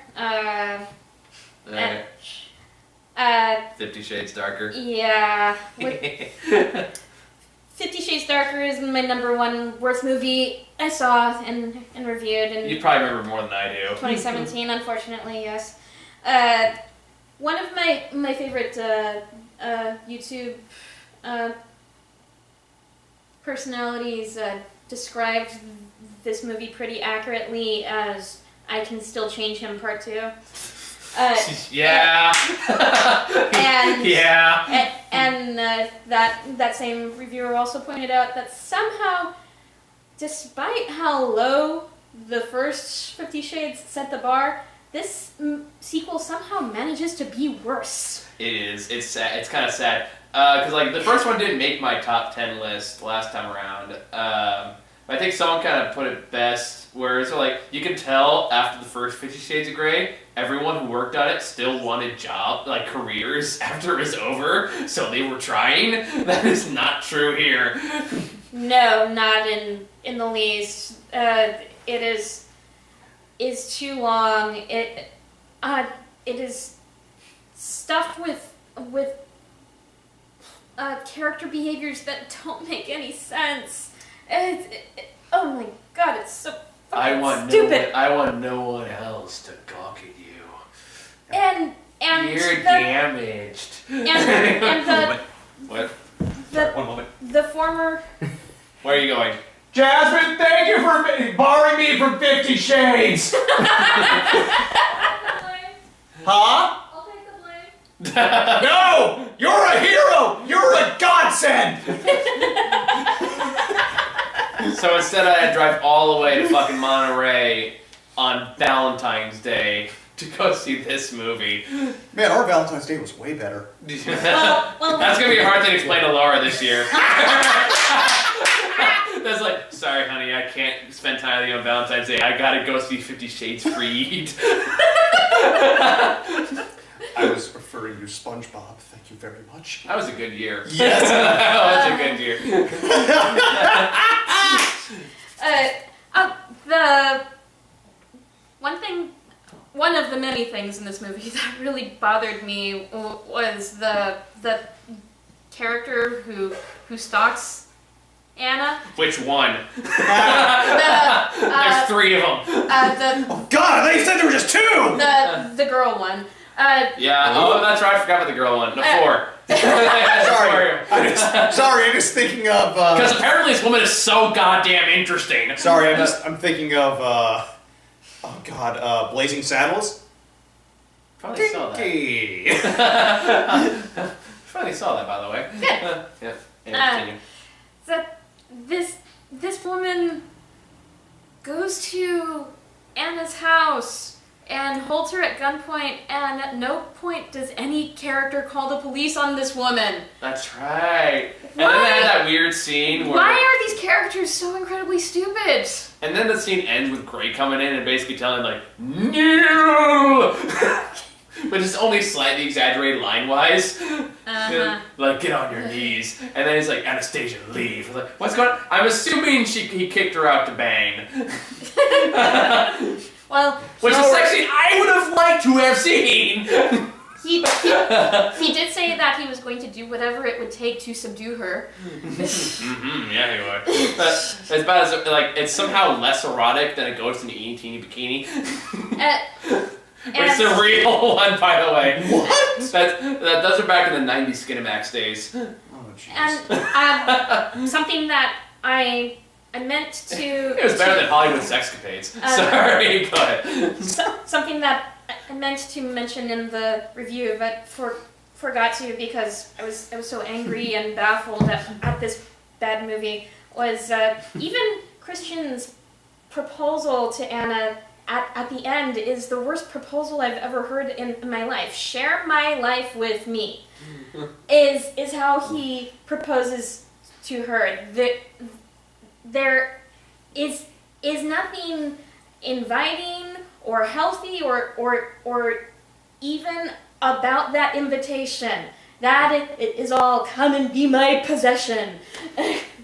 50 Shades Darker. Yeah. 50 Shades Darker is my number 1 worst movie I saw and reviewed. And you probably remember more than I do. 2017, unfortunately, yes. One of my favorite YouTube personalities described this movie pretty accurately as "I Can Still Change Him" Part 2. Yeah. And that same reviewer also pointed out that somehow, despite how low the first 50 Shades set the bar, this sequel somehow manages to be worse. It is. It's sad. It's kind of sad. Because like the first one didn't make my top 10 list last time around. I think someone kind of put it best, where it's like you can tell after the first 50 Shades of Grey, everyone who worked on it still wanted careers after it was over, so they were trying. That is not true here. No, not in the least. It is too long. It is stuffed with character behaviors that don't make any sense. Oh my God, it's so fucking stupid. I want no one else to gawk at you. And you're damaged. And the what? One moment. The former. Where are you going? Jasmine, thank you for borrowing me from 50 Shades. Huh? I'll take the blame. No! You're a hero! You're a godsend! So instead I had to drive all the way to fucking Monterey on Valentine's Day to go see this movie. Man, our Valentine's Day was way better. Well, that's going to be a hard thing to explain to Laura this year. That's like, sorry honey, I can't spend time with you on Valentine's Day. I gotta go see 50 Shades Freed. I was referring to SpongeBob. Thank you very much. That was a good year. Yes. That was a good year. One of the many things in this movie that really bothered me was the character who stalks Anna. Which one? The There's 3 of them. Oh God, they said there were just 2. The girl one. Yeah. Oh, that's right. I forgot about the girl one. No, 4. Sorry. I'm just thinking of. Because apparently this woman is so goddamn interesting. Sorry, I'm thinking of. Oh God, Blazing Saddles. Probably saw that. Dinky. Probably saw that, by the way. Yeah. Yeah. Continue. So this woman goes to Anna's house and holds her at gunpoint, and at no point does any character call the police on this woman. That's right. And Why? then they had that weird scene where. Why are these characters so incredibly stupid? And then the scene ends with Grey coming in and basically telling like, no! But it's only slightly exaggerated line-wise. Uh-huh. Like, get on your knees. And then he's like, Anastasia, leave. I'm like, what's going on? I'm assuming he kicked her out to bang. Well, Which is a scene I would have liked to have seen. he did say that he was going to do whatever it would take to subdue her. Yeah, he would. But as bad as, like, it's somehow less erotic than a ghost in an eeny teeny bikini. It's a real one, by the way. What? Those are back in the 90s Skinamax days. Oh jeez. And something that I meant to... It was better than Hollywood sexcapades. Sorry, go ahead. Something that I meant to mention in the review, but forgot to because I was so angry and baffled at this bad movie, was even Christian's proposal to Anna at the end is the worst proposal I've ever heard in my life. Share my life with me is how he proposes to her. There is nothing inviting or healthy or even about that invitation. That it is all come and be my possession.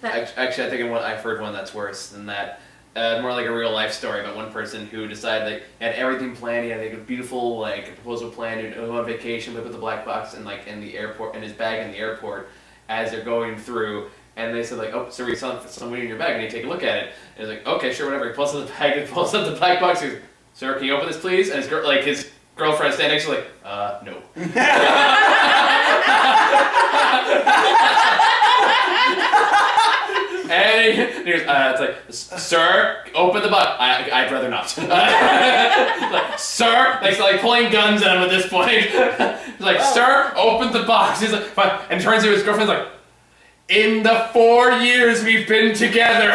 Actually, I think I've heard one that's worse than that. More like a real life story about one person who decided like had everything planned. He had like a beautiful like proposal planned to go on vacation, but put the black box in the airport in his bag in the airport as they're going through. And they said like, oh, so we saw something in your bag, and you take a look at it. And he's like, okay, sure, whatever. He pulls up the bag, and pulls up the black box. He goes, sir, can you open this, please? And his girlfriend standing next to him, like, no. And he goes, it's like, sir, open the box. I'd rather not. Like, sir, like pulling guns at him at this point. He's like, sir, open the box. He's like, fine. And turns to his girlfriend, like, in the 4 years we've been together,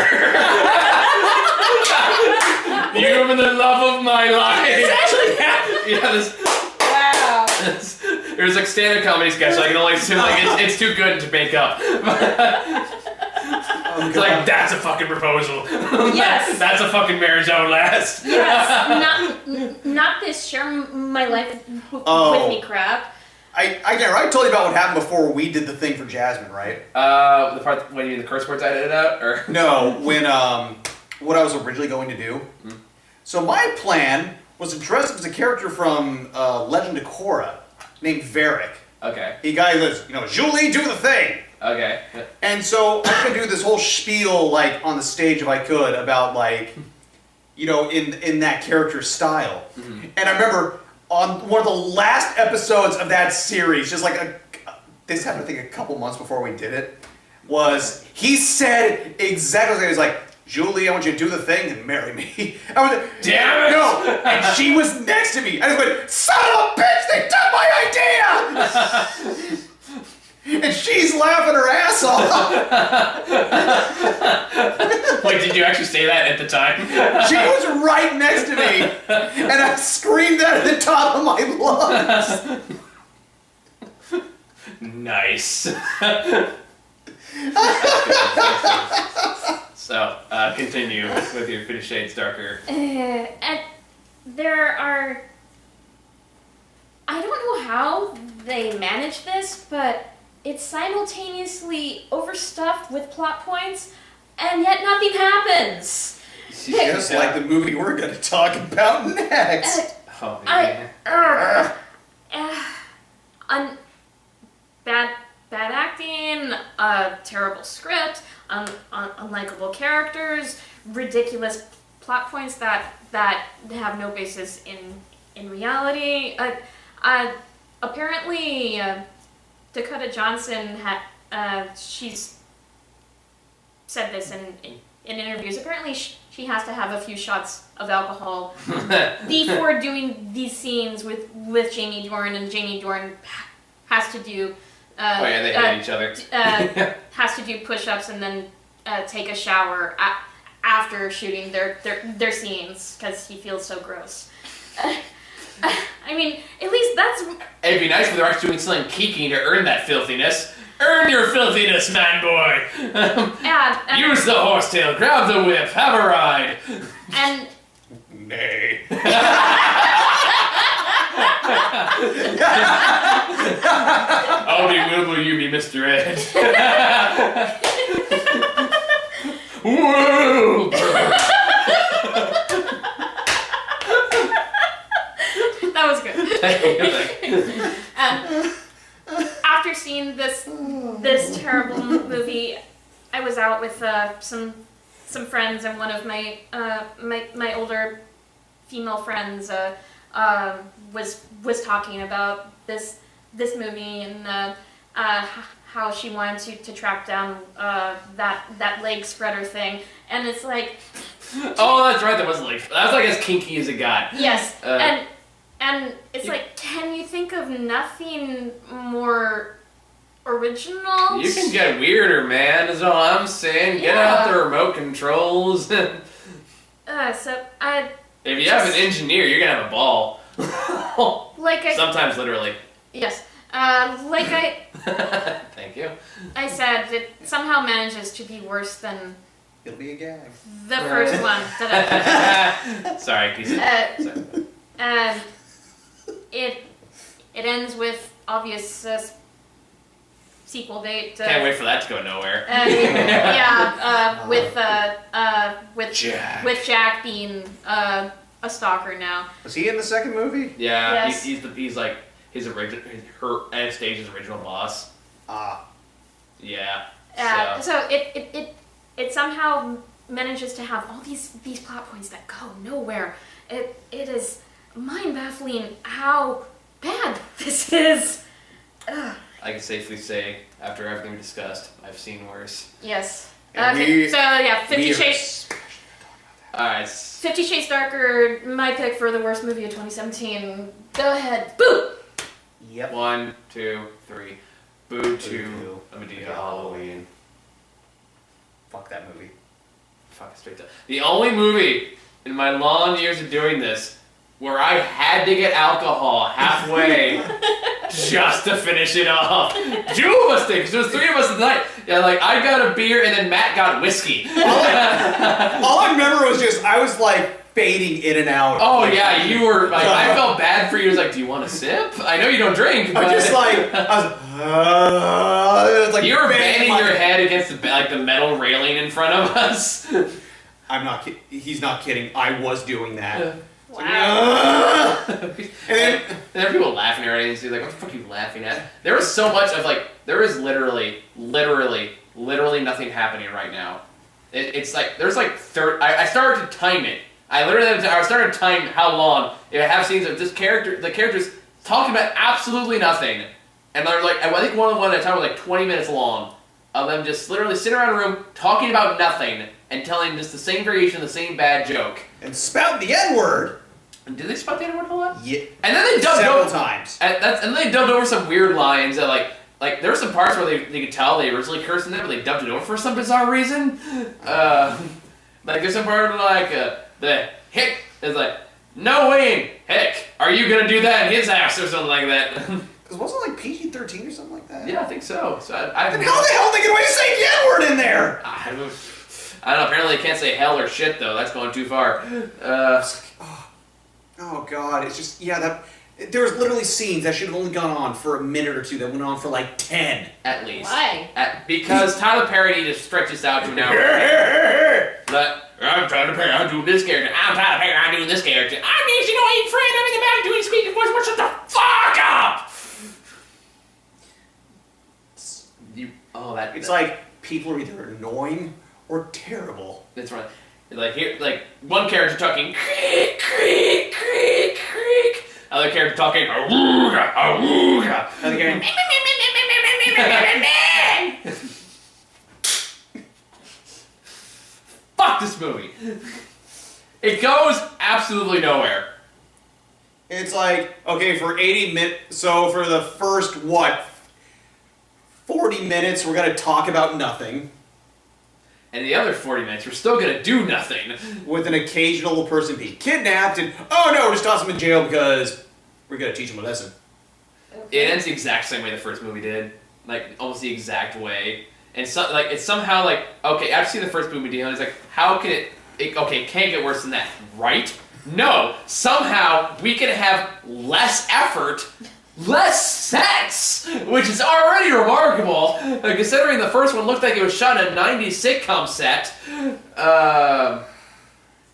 you've been the love of my life. This actually happened. Yeah, this. Wow. There's like stand-up comedy sketch. I can only assume like it's too good to make up. It's like, that's a fucking proposal. Yes. That's a fucking marriage that will last. Yes. Not this share my life with me crap. I told you about what happened before we did the thing for Jasmine, right? The part when you the curse words I edited out, or No, when what I was originally going to do. Hmm. So my plan was to dress up as a character from Legend of Korra named Varric. okay, He guy goes, Julie, do the thing. okay. And so I could do this whole spiel like on the stage if I could about like, in that character style. Mm-hmm. And I remember on one of the last episodes of that series, just like this happened I think a couple months before we did it, was he said exactly what he was like, Julie, I want you to do the thing and marry me. I was like, damn it! No! And she was next to me. I just went, son of a bitch, they took my idea! And she's laughing her ass off. Wait, did you actually say that at the time? She was right next to me. And I screamed that at the top of my lungs. Nice. So, continue with your Fifty Shades Darker. And there are... I don't know how they manage this, but it's simultaneously overstuffed with plot points, and yet nothing happens. Just like the movie we're going to talk about next. Oh, yeah. Bad bad acting, a terrible script, unlikable characters, ridiculous plot points that have no basis in reality. Apparently, Dakota Johnson she's said this in interviews. Apparently, she has to have a few shots of alcohol before doing these scenes with Jamie Dornan, and Jamie Dornan has to do. They hate each other. Has to do push-ups and then take a shower after shooting their scenes because he feels so gross. I mean, at least that's. It'd be nice if they were actually doing something kinky to earn that filthiness. Earn your filthiness, man boy! And Use the horsetail, grab the whip, have a ride! And. Nay. Oh, will you be Mr. Ed? Whoa! That was good. After seeing this terrible movie, I was out with some friends, and one of my my older female friends was talking about this movie and how she wanted to track down that leg spreader thing, and it's like. Oh, that's right. That was like as kinky as it got. Yes, and it's like, can you think of nothing more original? You can get weirder, man. Is all I'm saying. Get out the remote controls. So if you have an engineer, you're gonna have a ball. Sometimes literally. Yes. Thank you. I said, it somehow manages to be worse than. It'll be a gag. The first one Sorry, Keith. And it ends with obvious sequel date. Can't wait for that to go nowhere. With Jack being a stalker now. Was he in the second movie? Yeah, yes. he's like her Anastasia's original boss. Yeah. So it somehow manages to have all these plot points that go nowhere. It is mind-baffling how bad this is. Ugh. I can safely say, after everything we discussed, I've seen worse. Yes. And Okay. So yeah, 50 Shades. Alright. 50 Shades Darker. My pick for the worst movie of 2017. Go ahead. Boo. Yep. 1, 2, 3. Boo to to a Medea Halloween. Fuck that movie. Fuck it straight up. The only movie in my long years of doing this where I had to get alcohol halfway just to finish it off. Two of us did, because there was 3 of us at the night. Yeah, like I got a beer and then Matt got whiskey. All I remember was I was like fading in and out. Oh yeah, you were like, I felt bad for you. I was like, do you want a sip? I know you don't drink, but... I was like you were banging your head against the metal railing in front of us. I'm not kidding. He's not kidding. I was doing that. Wow. And then people laughing at it, and like, what the fuck are you laughing at? There was so much of there is literally nothing happening right now. It's like, there's like I started to time it. I started to time how long, if I have scenes of the characters talking about absolutely nothing. And they're like, I think one at a time was like 20 minutes long of them just literally sitting around a room talking about nothing and telling just the same variation of the same bad joke. And spout the N-word. Did they spout the N-word a whole lot? Yeah. And then they dubbed several times. And then they dubbed over some weird lines that like there were some parts where they could tell they originally cursed in there, but they dubbed it over for some bizarre reason. Like there's some part where the hick is like, no way, hick, are you gonna do that in his house or something like that? Because wasn't it like PG-13 or something like that? Yeah, I think so. So then how the hell did they get away with saying the N-word in there? I don't know. Apparently, they can't say hell or shit though. That's going too far. Oh god, it's just there was literally scenes that should have only gone on for a minute or two that went on for like 10. At least. Why? Because Tyler Perry needed to stretch this out to an hour. I'm Tyler Perry, I'm doing this character. I'm Tyler Perry, I'm doing this character. I'm Nancy Noel Fred, I'm in the back doing speaking voice. Shut the fuck up! It's like people are either annoying or terrible. That's right. Like here, like one character talking creak, creak, creak, creak. Other character talking awooga, awooga. Other game. Fuck this movie. It goes absolutely nowhere. It's like, okay, for 80 minutes, so for the first, 40 minutes, we're going to talk about nothing. And the other 40 minutes, we're still gonna do nothing. With an occasional person being kidnapped, and, oh no, we're just toss him in jail because we're going to teach him a lesson. It ends the exact same way the first movie did. Like, almost the exact way. And so, like, it's somehow like, okay, I've seen the first movie deal, and it's like, how can it can't get worse than that, right? No, somehow we can have less effort, less sets, which is already remarkable, considering the first one looked like it was shot in a 90s sitcom set,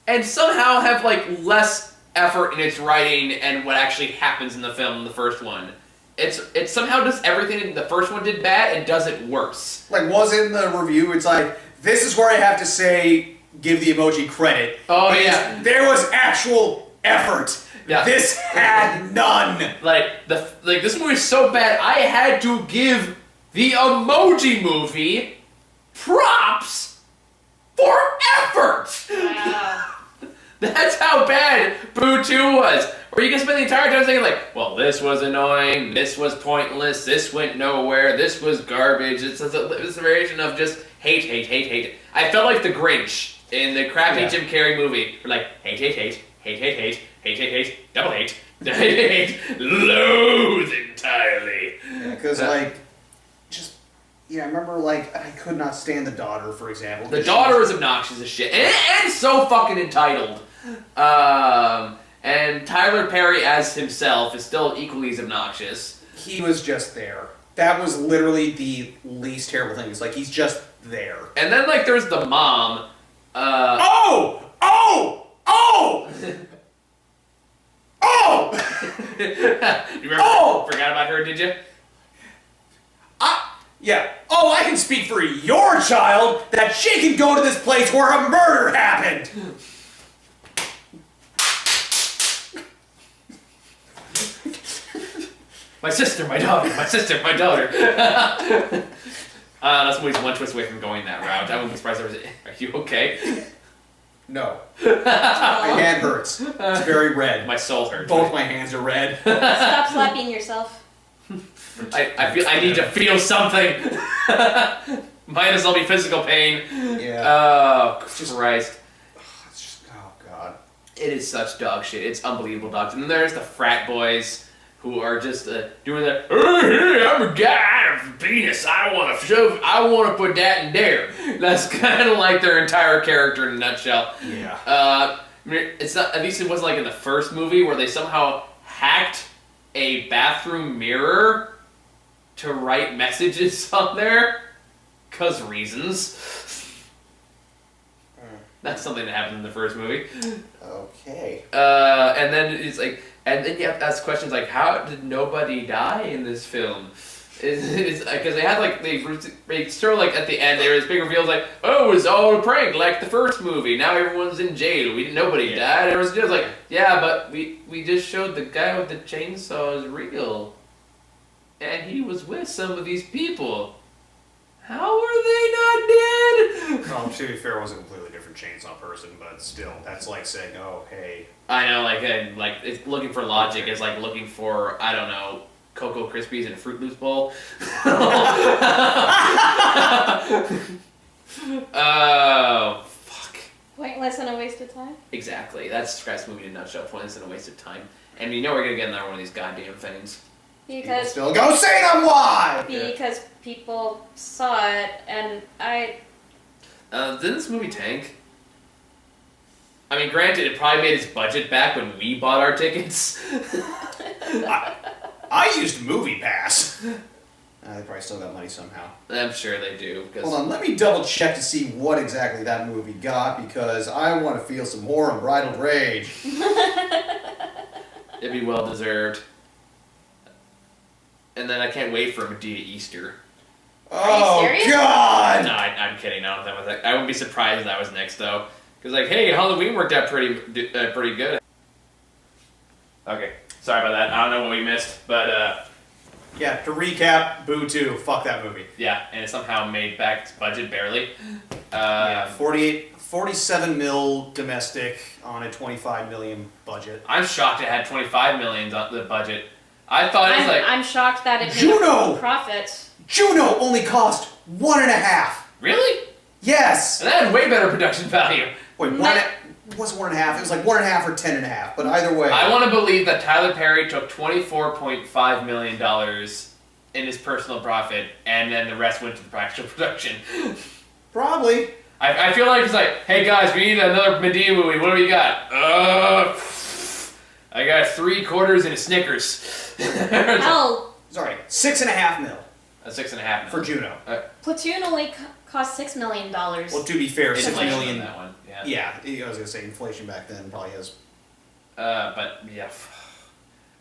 and somehow have, like, less effort in its writing and what actually happens in the film in the first one. It somehow does everything the first one did bad and does it worse. Like, was it in the review? It's like, this is where I have to say, give the emoji credit. Oh, yeah. There was actual effort. Yeah. This had none. Like this movie is so bad, I had to give the Emoji Movie props for effort. Wow. That's how bad Boo 2 was. Where you can spend the entire time thinking like, well, this was annoying, this was pointless, this went nowhere, this was garbage. It's a variation of just hate, hate, hate, hate. I felt like the Grinch in the crappy Jim Carrey movie. We're like, hate, hate, hate, hate, hate, hate, hate, hate, hate, double hate, hate, loathe entirely. Yeah, because I remember, like, I could not stand the daughter, for example. The daughter is obnoxious as shit, and so fucking entitled. And Tyler Perry as himself is still equally as obnoxious. He was just there. That was literally the least terrible thing. It's like, he's just there. And then, like, there's the mom. Oh! You remember? Oh! Forgot about her, did you? Yeah. Oh, I can speak for your child that she can go to this place where a murder happened. My sister, my daughter, my sister, my daughter. That's movie's one twist away from going that route. I wouldn't be surprised if are you okay? No. My hand hurts. It's very red. My soul hurts. Both my hands are red. Stop slapping yourself. I feel I need to feel something. Might as well be physical pain. Yeah. Oh, Christ. It's just, oh, God. It is such dog shit. It's unbelievable dog shit. And then there's the frat boys who are just doing that. Hey, I'm a guy. I have a penis. I want to put that in there. That's kind of like their entire character in a nutshell. Yeah. I mean, it's not. At least it wasn't like in the first movie where they somehow hacked a bathroom mirror to write messages on there, 'cause reasons. That's something that happened in the first movie. Okay. And then it's like, and then you have to ask questions like, how did nobody die in this film? It's because they had like they sort of like at the end there was big reveals like, oh, it was all a prank like the first movie. Now everyone's in jail. Nobody died. Everyone's just like, yeah, but we just showed the guy with the chainsaw is real, and he was with some of these people. How are they not dead? Well, to be fair, it was a completely different chainsaw person, but still, that's like saying, oh, hey. I know, like it's looking for logic is like looking for, I don't know, Cocoa Krispies in a Fruit Loops bowl. Oh, fuck. Pointless and a waste of time? Exactly. That's Scratch movie in a nutshell. Pointless and a waste of time. And you know we're gonna get another one of these goddamn things. Because Still go say them why! because people saw it and I Didn't this movie tank? I mean, granted, it probably made its budget back when we bought our tickets. I used MoviePass. They probably still got money somehow. I'm sure they do. Hold on, let me double check to see what exactly that movie got, because I want to feel some more unbridled rage. It'd be well deserved. And then I can't wait for Medea Easter. Oh, serious? God! No, I'm kidding. I don't think that was. I wouldn't be surprised if that was next though, because like, hey, Halloween worked out pretty good. Okay, sorry about that. I don't know what we missed, but Yeah, to recap, Boo 2, fuck that movie. yeah, and it somehow made back its budget barely. Yeah, 47 mil domestic on a 25 million budget. I'm shocked it had 25 million on the budget. I thought it was like I'm shocked that it made Juno! a profit. Juno only cost 1.5. really, Yes! and that had way better production value. Wait, it wasn't 1.5. It was like 1.5 or 10.5. But either way, I want to believe that Tyler Perry took $24.5 million in his personal profit, and then the rest went to the practical production. probably. I feel like it's like, hey guys, we need another Medea movie. What do we got? I got 3 quarters and a Snickers. Hell, Sorry, 6.5 mil A 6.5 for Juno. Platoon only cost $6 million. Well, to be fair, It's 6 inflation on million. that one. Yeah. Yeah, I was gonna say inflation back then probably is. But yeah,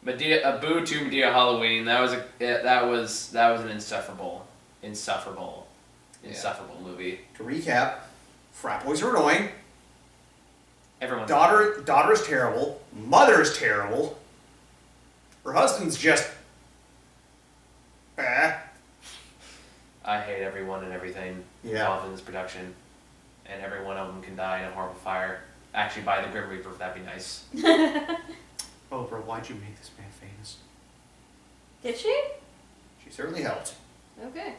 Medea, Boo 2 Medea Halloween. That was an insufferable movie. To recap, frat boys are annoying. Everyone's Daughter is terrible. Mother is terrible. Her husband's just. Eh. I hate everyone and everything involved in this production, and every one of them can die in a horrible fire. Actually, by the Grim Reaper, that'd be nice. Oh, bro, why'd you make this man famous? Did she? She certainly helped. Okay.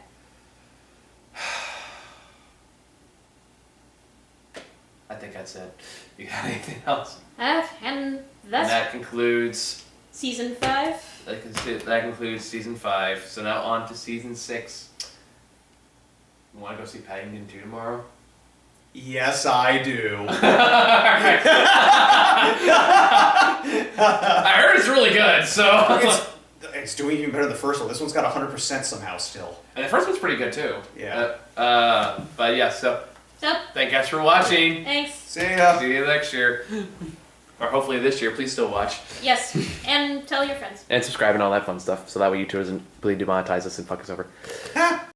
I think that's it. You got anything else? And And that's that concludes. season 5. That concludes season 5. So now on to season 6. You want to go see Paddington 2 tomorrow? Yes, I do. I heard it's really good. So It's doing even better than the first one. This one's got 100% somehow still. and the first one's pretty good too. Yeah. But yeah. So So, thank you guys for watching. thanks. See ya. See you next year. Or hopefully this year. Please still watch. Yes, and tell your friends. And subscribe and all that fun stuff. So that way YouTube doesn't bleed demonetize us and fuck us over. Ha!